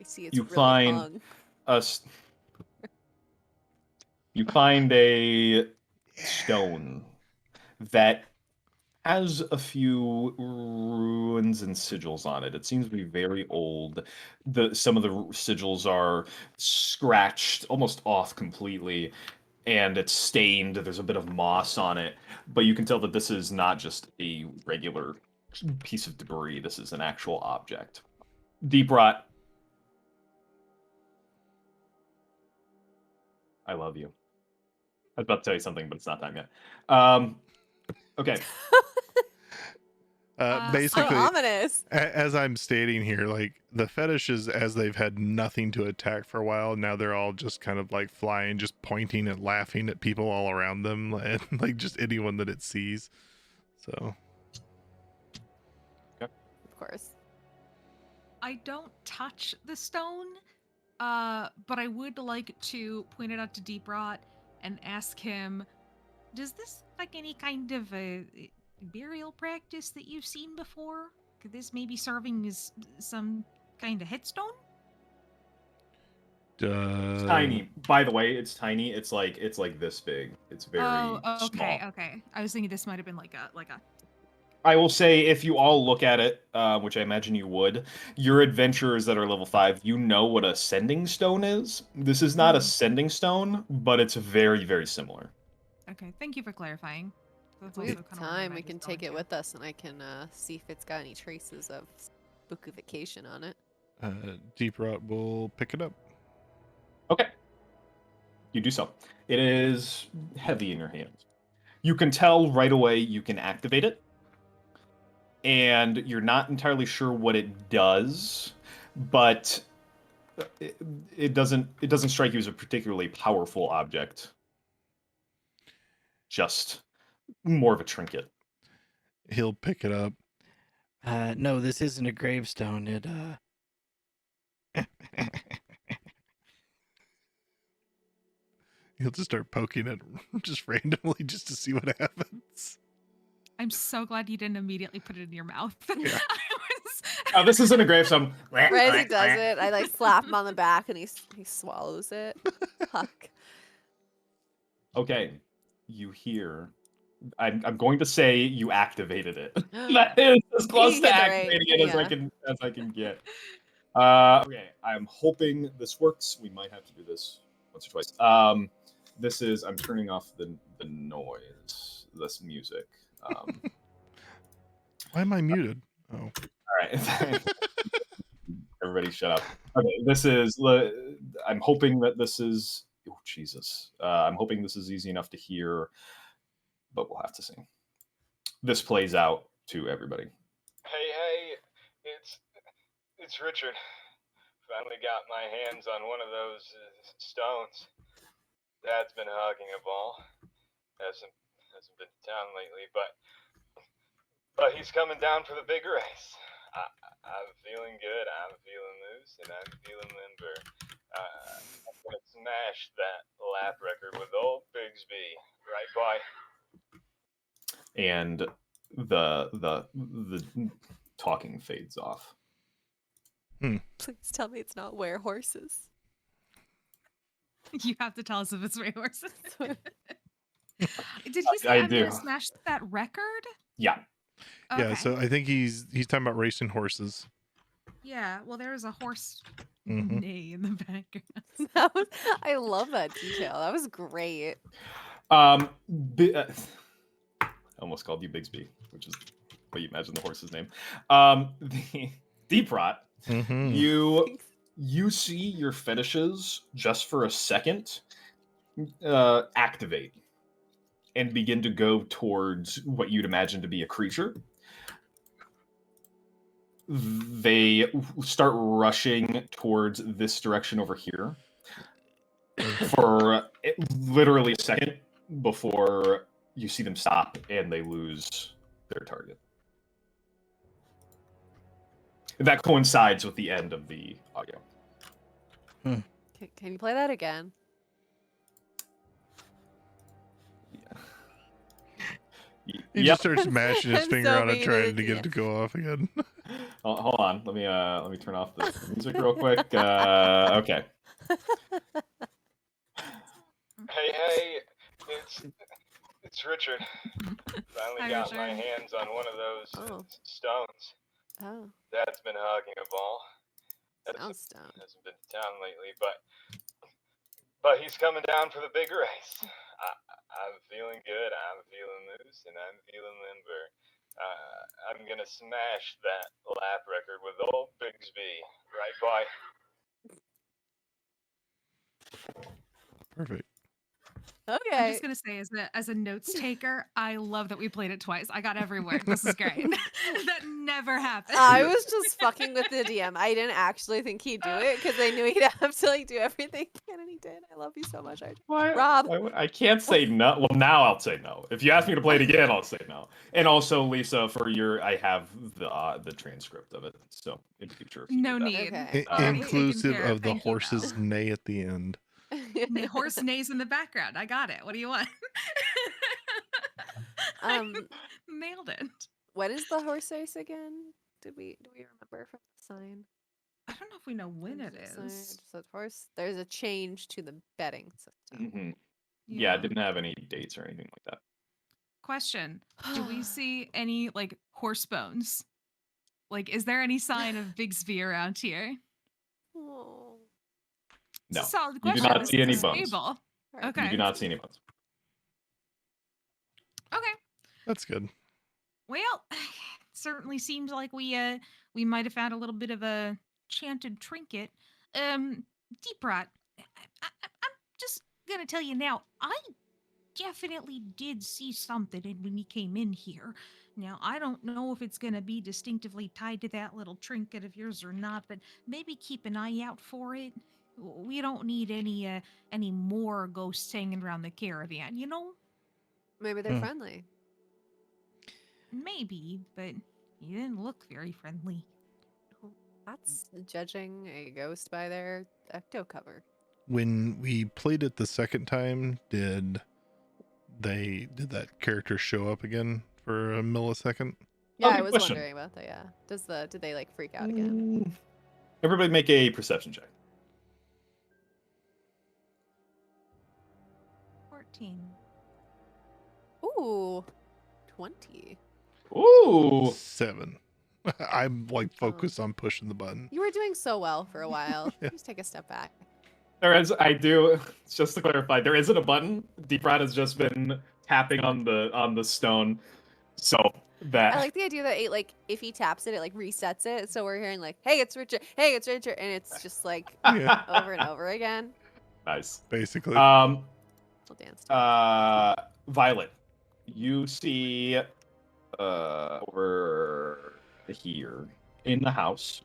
I see it's you really find hung. you find a stone that has a few ruins and sigils on it. It seems to be very old. Some of the sigils are scratched almost off completely, and it's stained. There's a bit of moss on it, but you can tell that this is not just a regular piece of debris. This is an actual object. Deep Rot, I love you. I was about to tell you something, but it's not time yet. Okay. So Basically, ominous. as I'm stating here, like the fetishes, as they've had nothing to attack for a while, now they're all just kind of like flying, just pointing and laughing at people all around them, and like just anyone that it sees. So, Of course. I don't touch the stone, but I would like to point it out to Deep Rot and ask him, does this like any kind of a burial practice that you've seen before? Could this maybe serving as some kind of headstone? It's tiny. By the way, it's tiny. It's like this big. It's very Oh, okay, small. okay. I was thinking this might have been like a I will say, if you all look at it, which I imagine you would, your adventurers that are level 5, you know what a sending stone is. This is not a sending stone, but it's very, very similar. Okay, thank you for clarifying. That's If we also have kind of where my time, we mind was can going take it to. with us, and I can see if it's got any traces of spookification on it. Deep Rot will pick it up. Okay. You do so. It is heavy in your hands. You can tell right away you can activate it, and you're not entirely sure what it does, but it doesn't strike you as a particularly powerful object. Just more of a trinket. He'll pick it up. No, this isn't a gravestone. It He'll just start poking it just randomly just to see what happens. I'm so glad you didn't immediately put it in your mouth. Yeah. Oh, this isn't a gravestone. Right as he does it, I like slap him on the back, and he swallows it. Fuck. Okay. You hear. I'm going to say you activated it. That is as close to activating it as I can get. Okay, I'm hoping this works. We might have to do this once or twice. This is I'm turning off the noise, this music. Why am I muted? Oh. All right. Everybody shut up. Okay, this is I'm hoping that this is oh Jesus. I'm hoping this is easy enough to hear, but we'll have to see. This plays out to everybody. Hey, it's Richard. Finally got my hands on one of those stones. Dad's been hogging a ball. Hasn't been to town lately, but he's coming down for the big race. I'm feeling good. I'm feeling loose, and I'm feeling limber. I'm gonna smash that lap record with old Bigsby, right, boy? And the talking fades off. Please tell me it's not where horses. You have to tell us if it's Ray Horses. Did he say I I'm do. gonna smash that record? Yeah. Yeah, Okay. so I think he's talking about racing horses. Yeah, well, there's a horse Mhm. neigh in the background. I love that detail. That was great. I almost called you Bigsby, which is what you imagine the horse's name. The Deep Rot, Mhm. you see your fetishes just for a second activate and begin to go towards what you'd imagine to be a creature. They start rushing towards this direction over here for literally a second before you see them stop and they lose their target. That coincides with the end of the audio. Can you play that again? He just starts mashing his I'm finger so on it, mean to trying the to get it to go off again. Hold on. Let me turn off the music real quick. Okay. Hey, it's Richard. Finally Hi, got my Richard. hands on one of those stones. Oh, Dad's been hogging a ball. sounds stoned. Hasn't been to town lately, but he's coming down for the big race. I'm feeling good. I'm feeling loose, and I'm feeling limber. I'm gonna smash that lap record with old Bigsby, right, boy? Perfect. I'm Okay. just gonna say, as a notes taker, I love that we played it twice. I got every word. This is great. That never happened. I was just fucking with the DM. I didn't actually think he'd do it because I knew he'd have to like do everything again, and he did. I love you so much, Archie. Rob. I can't say no. Well, now I'll say no. If you ask me to play it again, I'll say no. And also, Lisa, I have the transcript of it, so in future. If you No need that. need. Okay. Already Inclusive taken care of the Thank you, horse's Val. neigh at the end. Horse neighs in the background. I got it. What do you want? Nailed it. When is the horse race again? Do we remember from the sign? I don't know if we know when it Sign, is. so of course, there's a change to the betting system. Yeah, it didn't have any dates or anything like that. Question: do we see any like horse bones? Like, is there any sign of Bigsby around here? Oh. It's No, a solid you do question. not This see any is bones. stable. Right. Okay. You do not see any bones. Okay. That's good. Well, certainly seems like we might have found a little bit of a chanted trinket. Deep Rot, I'm just gonna tell you now. I definitely did see something when he came in here. Now, I don't know if it's gonna be distinctively tied to that little trinket of yours or not, but maybe keep an eye out for it. We don't need any more ghosts hanging around the caravan, you know? Maybe they're Hmm. friendly. Maybe, but you didn't look very friendly. That's judging a ghost by their ecto cover. When we played it the second time, did that character show up again for a millisecond? Yeah, I good was question. wondering about that. Yeah. Did they like freak out again? Everybody make a perception check. 14. Ooh, 20. Ooh. 7. I'm like focused on pushing the button. You were doing so well for a while. Yeah. Just take a step back. There is, I do, just to clarify, there isn't a button. Deep Rot has just been tapping on the stone, so that I like the idea that if he taps it, it like resets it. So we're hearing like, "Hey, it's Richard. Hey, it's Richard," and it's just like Yeah, over and over again. nice. basically. We'll dance. Violet, you see over here in the house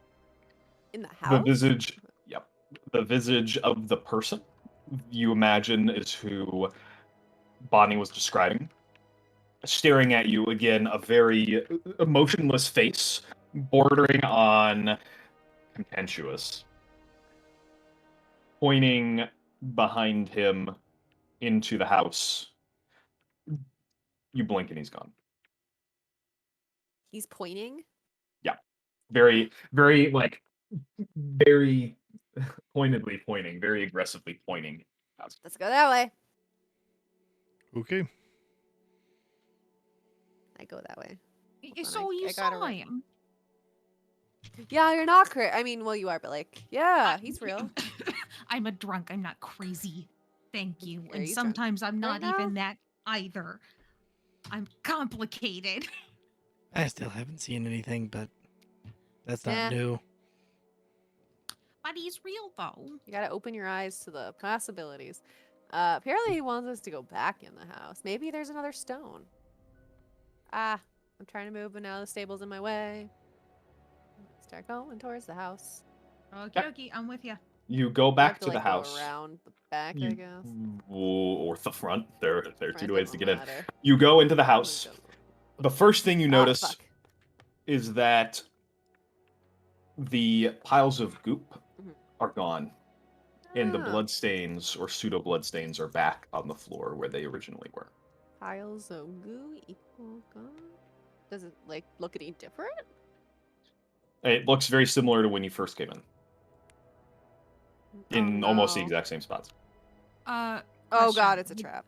In the the house. visage. Yep, the visage of the person you imagine is who Bonnie was describing, staring at you again, a very emotionless face, bordering on contemptuous, pointing behind him into the house. You blink and he's gone. He's pointing. Very, very, like, very pointedly pointing, very aggressively pointing. Let's go that way. Okay. I go that way. Y- Hold on, So you I gotta saw write- him. Yeah, you're not crazy. I mean, well, you are, but like, yeah, he's real. I'm a drunk. I'm not crazy. Thank you. Are And you drunk sometimes I'm right not even now? that either. I'm complicated. I still haven't seen anything, but that's not Yeah. new. But he's real though. You gotta open your eyes to the possibilities. Apparently he wants us to go back in the house. Maybe there's another stone. I'm trying to move, but now the stable's in my way. Start going towards the house. Okay, okay, I'm with you. You go We back have to the like, go house. around the back, I You, guess. or the front. There are two Front ways to doesn't get in. matter. You go into the I'm gonna house. go- The first thing you Ah, notice fuck. is that the piles of goop Mhm. are gone, and the Ah, bloodstains or pseudo bloodstains are back on the floor where they originally were. piles of goo equal gone. Does it like look any different? It looks very similar to when you first came in Oh, almost the no. exact same spots. Oh Question. god, it's a trap.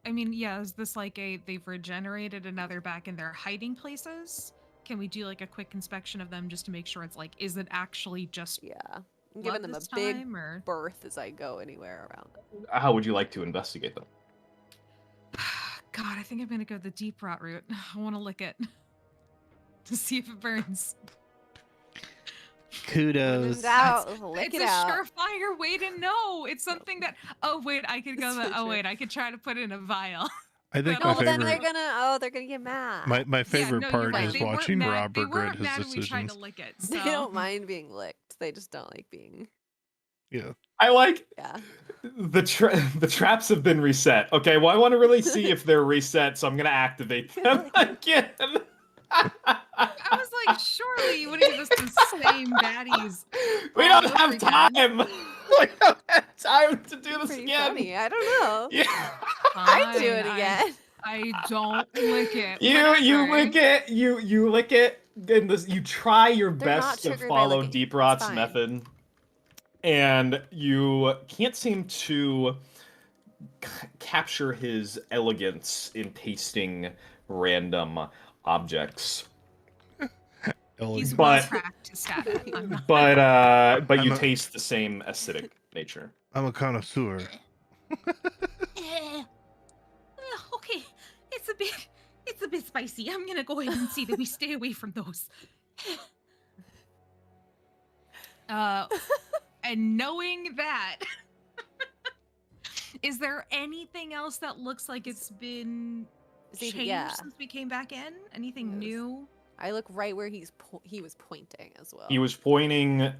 I mean, yeah, is this like they've regenerated and now they're back in their hiding places? Can we do like a quick inspection of them just to make sure it's like, is it actually just Yeah. I'm blood giving them a this big time, or berth as I go anywhere around them. How would you like to investigate them? God, I think I'm gonna go the deep rot route. I want to lick it to see if it burns. Kudos. Out, lick It's it a out. surefire way to know. It's something that. Oh wait, I could go. It's The, so oh true. wait, I could try to put it in a vial. I think No, my No, but then favorite they're gonna get mad. my favorite yeah, no, part you're right. is They weren't watching mad. Rob They regret weren't his mad when we tried decisions. to lick it. They So. don't mind being licked. They just don't like being. Yeah. I like Yeah. the traps have been reset. Okay, well I want to really see if they're reset, so I'm gonna activate them again. I was like, surely you wouldn't give us the same baddies. We all don't have over time. again. We don't have time to do this Pretty again. funny. I don't know. Yeah. I'd do it Fine, again. I don't lick it. You Whatever. lick it. You lick it. And this, you try your They're not best to triggered by follow licking. Deep It's Rot's fine. method, and you can't seem to capture his elegance in tasting random objects. He's Elegant. well But practiced at it. I'm not. but you I'm a- taste the same acidic nature. I'm a connoisseur. Okay, it's a bit spicy. I'm gonna go ahead and see that we stay away from those. And knowing that, is there anything else that looks like it's been See, changed yeah. since we came back in? Anything Yes. new? I look right where he was pointing as well. He was pointing.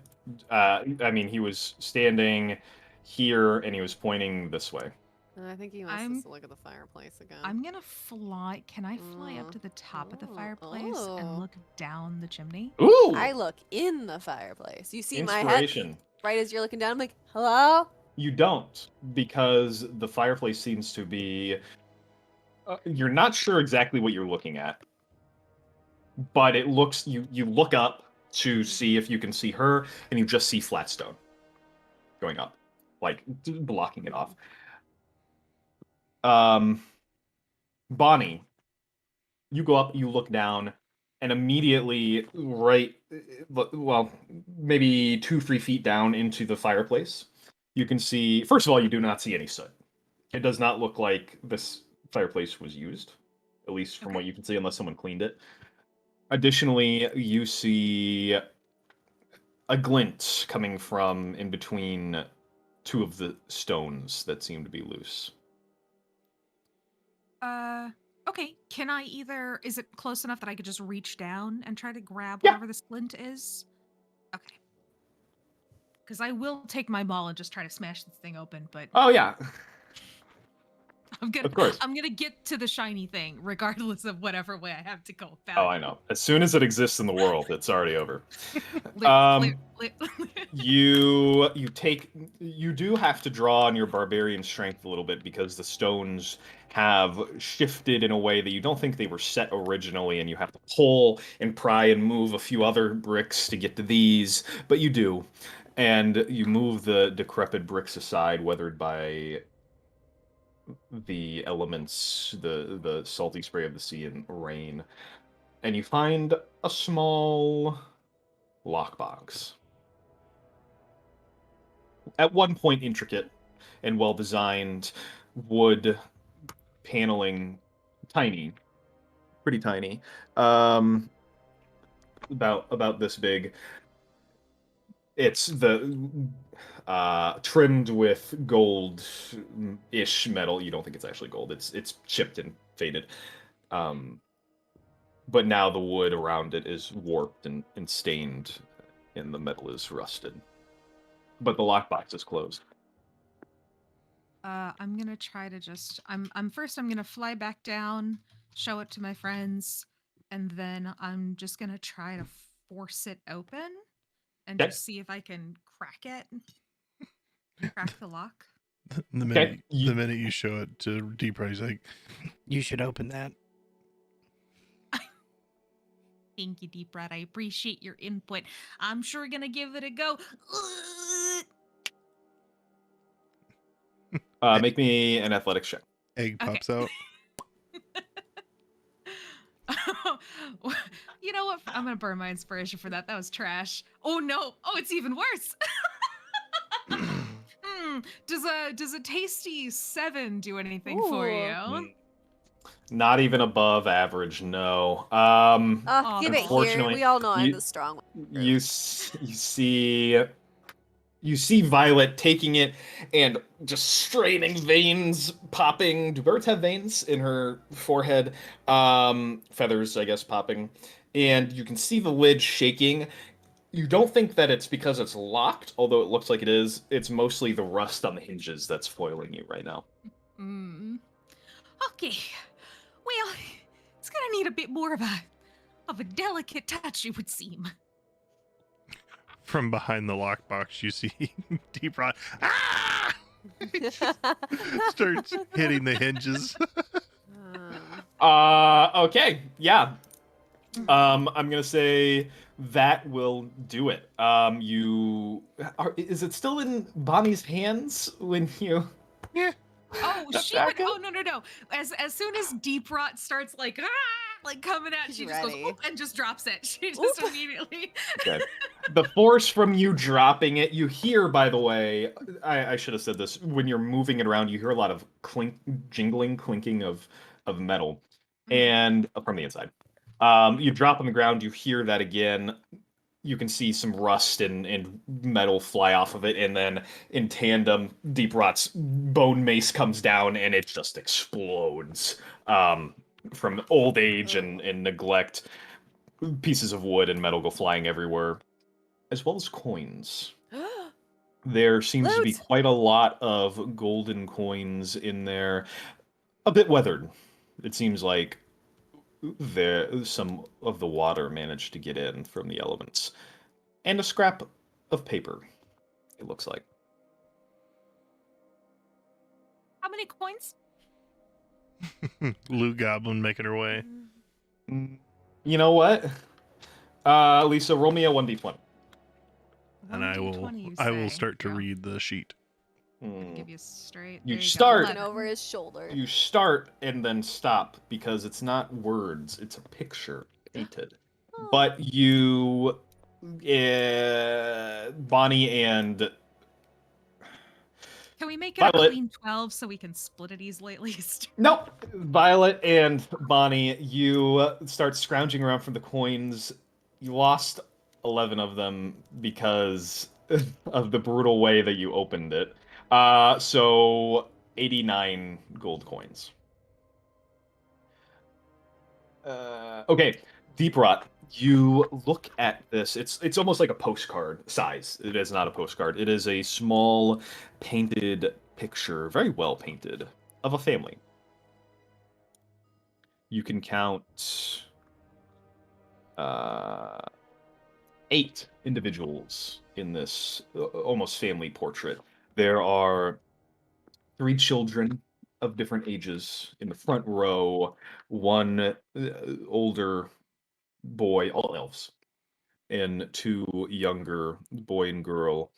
I mean, he was standing here, and he was pointing this way. And I think he wants us to look at the fireplace again. I'm gonna fly. Can I fly up to the top of the fireplace and look down the chimney? Ooh, I look in the fireplace. You see my head inspiration. right as you're looking down. I'm like, hello? You don't, because the fireplace seems to be. You're not sure exactly what you're looking at, but it looks. You look up to see if you can see her, and you just see flat stone going up, like blocking it off. Bonnie, you go up, you look down, and immediately, right, well, maybe 2-3 feet down into the fireplace, you can see. First of all, you do not see any soot. It does not look like this fireplace was used, at least from what you can see, unless someone cleaned it. Additionally, you see a glint coming from in between two of the stones that seem to be loose. Okay. Can I either? Is it close enough that I could just reach down and try to grab Yeah. whatever the splint is? Okay. Because I will take my ball and just try to smash this thing open, but Oh yeah, I'm gonna of course. I'm gonna get to the shiny thing regardless of whatever way I have to go about Oh, I know. As soon as it exists in the world, it's already over. it. You do have to draw on your barbarian strength a little bit because the stones have shifted in a way that you don't think they were set originally, and you have to pull and pry and move a few other bricks to get to these, but you do. And you move the decrepit bricks aside, weathered by the elements, the salty spray of the sea and rain, and you find a small lockbox. At one point intricate and well designed, wood paneling, tiny, pretty tiny, about this big. It's trimmed with gold-ish metal. You don't think it's actually gold. It's chipped and faded. But now the wood around it is warped and stained, and the metal is rusted. But the lockbox is closed. I'm gonna try to just I'm gonna fly back down, show it to my friends, and then I'm just gonna try to force it open and Okay. just see if I can crack it. Crack the lock. The minute you show it to Deep Ray, he's like, You should open that. Thank you, Deep Rat. I appreciate your input. I'm sure gonna give it a go. Make me an athletics check. egg Okay. pops out. You know what? I'm gonna burn my inspiration for that. That was trash. Oh no! Oh, it's even worse. Does a tasty 7 do anything for you? Not even above average, no. Give it here. Unfortunately, We all know I'm you- the strong one. You see Violet taking it and just straining veins popping. Do birds have veins in her forehead? Feathers, I guess, popping. And you can see the lid shaking. You don't think that it's because it's locked, although it looks like it is. It's mostly the rust on the hinges that's foiling you right now. Okay. Well, it's gonna need a bit more of a delicate touch, it would seem. From behind the lockbox, you see Deep Rot. Ah! Starts hitting the hinges. Okay, yeah. I'm gonna say that will do it. Is it still in Bonnie's hands when you? Yeah. Oh, she would. Oh, no. As soon as Deep Rot starts like coming at, She's she just goes ready. oop and just drops it. She just Oop. immediately. Okay. The force from you dropping it, you hear, by the way, I should have said this, when you're moving it around, you hear a lot of jingling, clinking of metal, and from the inside. You drop on the ground, you hear that again. You can see some rust and metal fly off of it, and then in tandem, Deep Rot's bone mace comes down, and it just explodes from old age and neglect. Pieces of wood and metal go flying everywhere, as well as coins. There seems to be Loot! quite a lot of golden coins in there, a bit weathered. It seems like some of the water managed to get in from the elements. And a scrap of paper, it looks like. How many coins? Loot Goblin making her way. You know what? Lisa, roll me a 1d20. And I 1d20, you will say. start to Yeah. read the sheet. Give you straight. You there you go. start- Hold Looking on. over his shoulder. You start and then stop because it's not words, it's a picture painted. Oh. But you, Bonnie and Can we make it a Violet. clean 12 so we can split it easily at least? nope, Violet and Bonnie, you start scrounging around for the coins. You lost 11 of them because of the brutal way that you opened it. So 89 gold coins. Okay, Deep Rot. You look at this. It's almost like a postcard size. It is not a postcard. It is a small painted picture, very well painted, of a family. You can count 8 individuals in this almost family portrait. There are 3 children of different ages in the front row, one older boy, all elves, and 2 younger, boy and girl,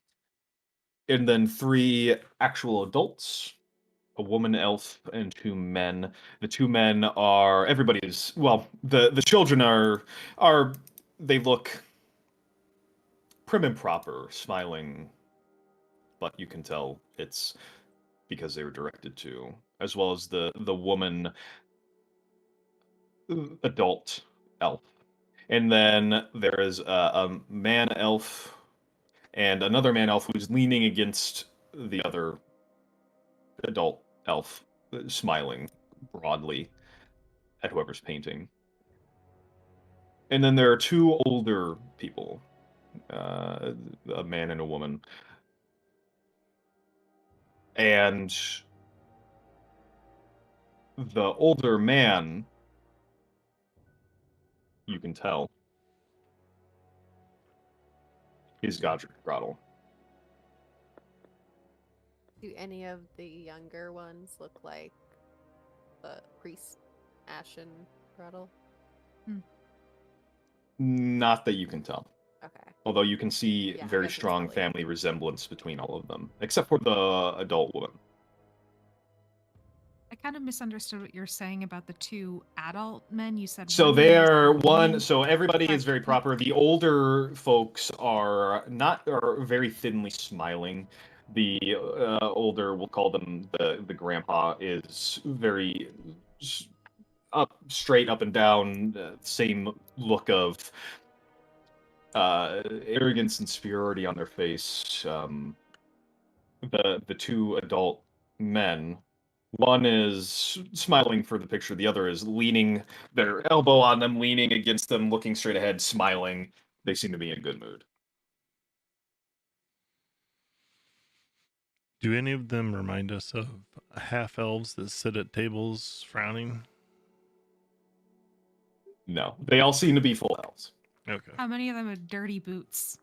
and then 3 actual adults, a woman elf and 2 men. The 2 men are everybody's, well, the children are they look prim and proper, smiling, but you can tell it's because they were directed to, as well as the woman adult elf. And then there is a man elf and another man elf who's leaning against the other adult elf, smiling broadly at whoever's painting. And then there are 2 older people, a man and a woman. And the older man, you can tell, is Godrick Grottle. Do any of the younger ones look like the priest Ashen Rattle? Not that you can tell. Okay. Although you can see Yeah, I very guess it's strong probably- family resemblance between all of them, except for the adult woman. I kind of misunderstood what you're saying about the 2 adult men. You said So one they're was one. leaning- So everybody is Sorry. very proper. The older folks are very thinly smiling. The older, we'll call them the grandpa, is very straight up and down, same look of arrogance and superiority on their face. The 2 adult men, one is smiling for the picture, the other is leaning their elbow on them, leaning against them, looking straight ahead, smiling. They seem to be in good mood. Do any of them remind us of half elves that sit at tables frowning? No, they all seem to be full elves. Okay. How many of them have dirty boots?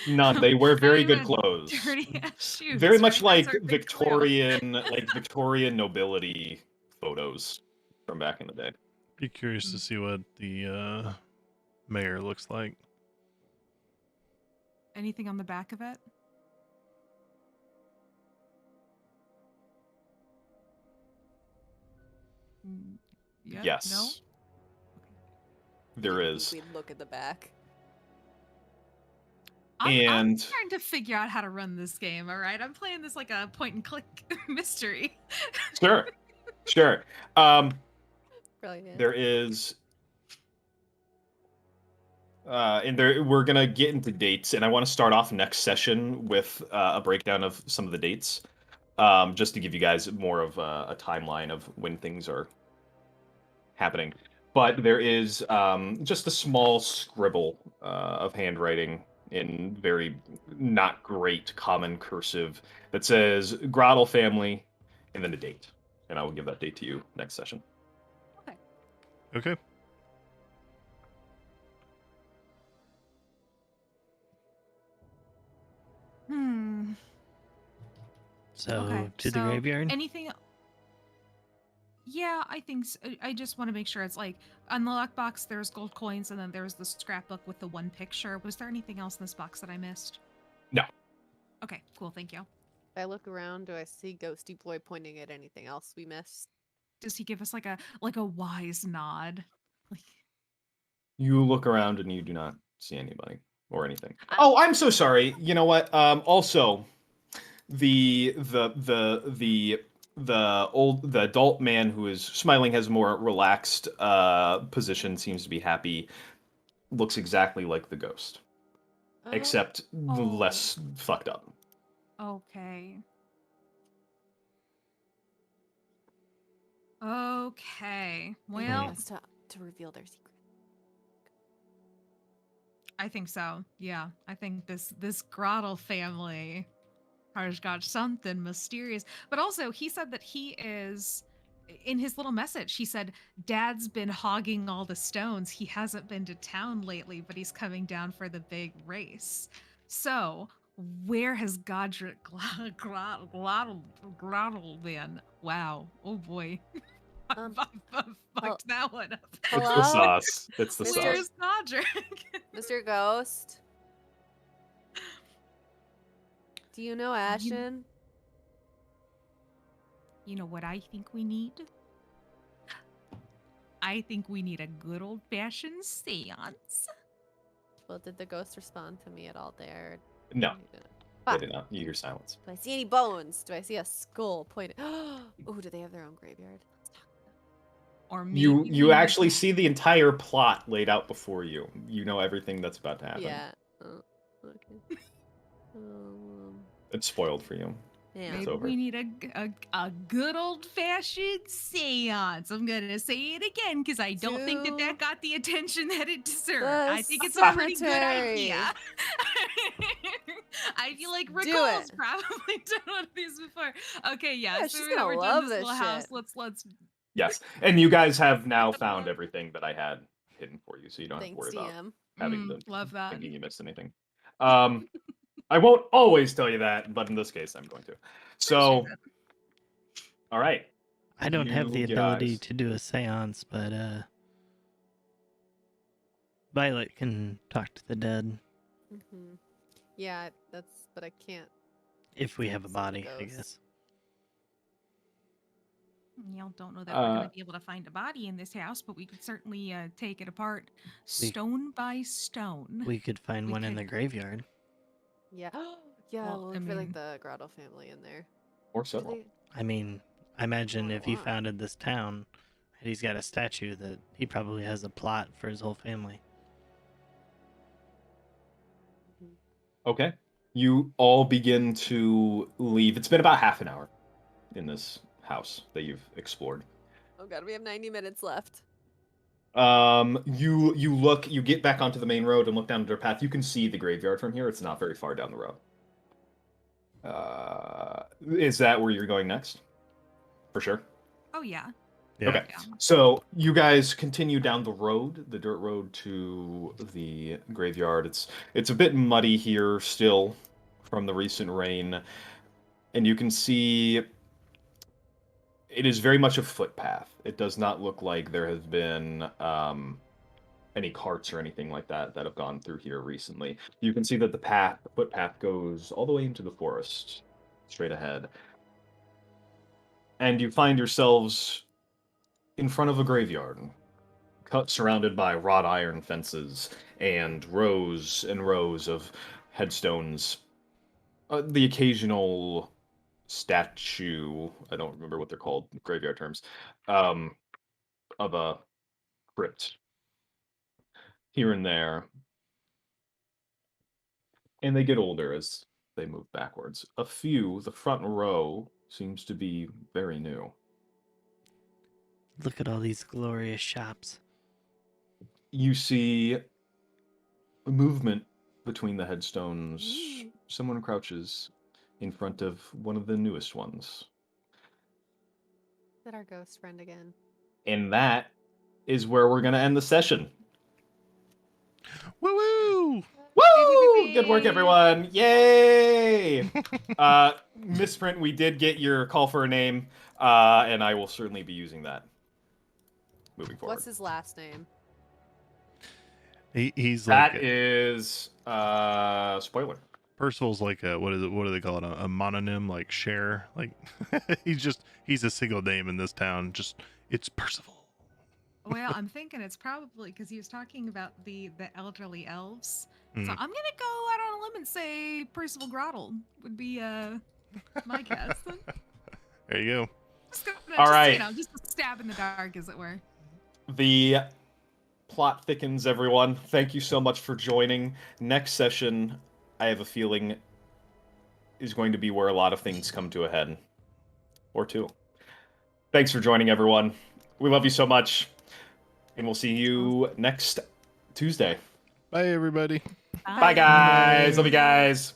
None. They wear very How good many of them clothes. have dirty ass shoes. Very much right? That's like our big clue. Victorian nobility photos from back in the day. Be curious to see what the mayor looks like. Anything on the back of it? Yeah. Yes. No. There Didn't is. think we'd look at the back. I'm And trying to figure out how to run this game. All right, I'm playing this like a point and click mystery. sure. Brilliant. There is and there we're gonna get into dates, and I want to start off next session with a breakdown of some of the dates, just to give you guys more of a timeline of when things are happening. But there is just a small scribble of handwriting in very not great common cursive that says Grottle family, and then a date, and I will give that date to you next session. Okay. So Okay, to the so graveyard. Anything? Yeah, I think so. I just want to make sure it's like on the lockbox. There's gold coins, and then there's the scrapbook with the one picture. Was there anything else in this box that I missed? No. Okay, cool. Thank you. If I look around, do I see Ghosty Boy pointing at anything else we missed? Does he give us like a wise nod? Like, You look around and you do not see anybody or anything. I- Oh, I'm so sorry. You know what? Also, the adult man who is smiling has a more relaxed position, seems to be happy, looks exactly like the ghost, except less fucked up. okay. Okay. They Well, want us to reveal their secret. I think so. Yeah, I think this Grottle family has got something mysterious. But also, he said that he is in his little message. He said, "Dad's been hogging all the stones. He hasn't been to town lately, but he's coming down for the big race." So, where has Godrick Grottle been? Wow. Oh boy. Um, I fucked that one up. It's the Hello? sauce. It's the Mr. sauce. Where's Godrick? Mr. Ghost? Do you know Ashen? You know what I think we need? I think we need a good old fashioned seance. Well, did the ghost respond to me at all there? No, He didn't. I Fuck. did not. You hear silence. Do I see any bones? Do I see a skull pointed? Oh, do they have their own graveyard? Let's talk. Or maybe You we need actually to- see the entire plot laid out before you. You know everything that's about to happen. Yeah. Oh, okay. It's spoiled for you. Yeah. Maybe over. we need a good old fashioned seance. I'm gonna say it again because I don't think that To got the attention that it deserved. the I think it's a pretty good cemetery. idea. I feel like Do Ricole's it. probably done one of these before. Okay, yeah. Yeah, so she's now gonna we're done love this this little house. shit. Let's Yes, and you guys have now found everything that I had hidden for you, so you don't have to Thanks, worry about DM. having to love that. thinking you missed anything. I won't always tell you that, but in this case, I'm going to. So, all right. I don't have the You ability guys- to do a seance, but Violet can talk to the dead Mm-hmm. Yeah, but I can't. if we have a See the body, I ghost. guess. Y'all don't know that we're going to be able to find a body in this house, but we could certainly take it apart stone by stone. We could find We one in could- the graveyard. Yeah. Yeah, Well, we'll I look for like mean- the Grotto family in there. Or Do several. they- I mean, I imagine Oh, if he wow. founded this town and he's got a statue, that he probably has a plot for his whole family. Okay. You all begin to leave. It's been about half an hour in this house that you've explored. Oh god, we have 90 minutes left. You get back onto the main road and look down the dirt path. You can see the graveyard from here. It's not very far down the road. Is that where you're going next? For sure. Oh, yeah. Yeah. Okay. Yeah. So you guys continue down the road, the dirt road to the graveyard. It's a bit muddy here still from the recent rain, and you can see it is very much a footpath. It does not look like there has been any carts or anything like that have gone through here recently. You can see that the footpath goes all the way into the forest, straight ahead. And you find yourselves in front of a graveyard, surrounded by wrought iron fences and rows and rows of headstones. The occasional statue, I don't remember what they're called, graveyard terms, of a crypt here and there. And they get older as they move backwards. A few, the front row, seems to be very new. Look at all these glorious shops. You see movement between the headstones. Someone crouches in front of one of the newest ones. Is that our ghost friend again? And that is where we're going to end the session. Woo woo! Woo! Good work, everyone! Yay! Misprint, we did get your call for a name, and I will certainly be using that moving forward. What's his last name? He's like That is spoiler. Percival's like a what do they call it? A mononym, like Cher. Like he's a single name in this town. Just it's Percival. Well, I'm thinking it's probably because he was talking about the elderly elves. So I'm gonna go out on a limb and say Percival Grottle would be my guess. There you go. All right. You know, just a stab in the dark, as it were. The plot thickens, everyone. Thank you so much for joining. Next session, I have a feeling, is going to be where a lot of things come to a head. Or two. Thanks for joining, everyone. We love you so much. And we'll see you next Tuesday. Bye, everybody. Bye guys. Love you guys.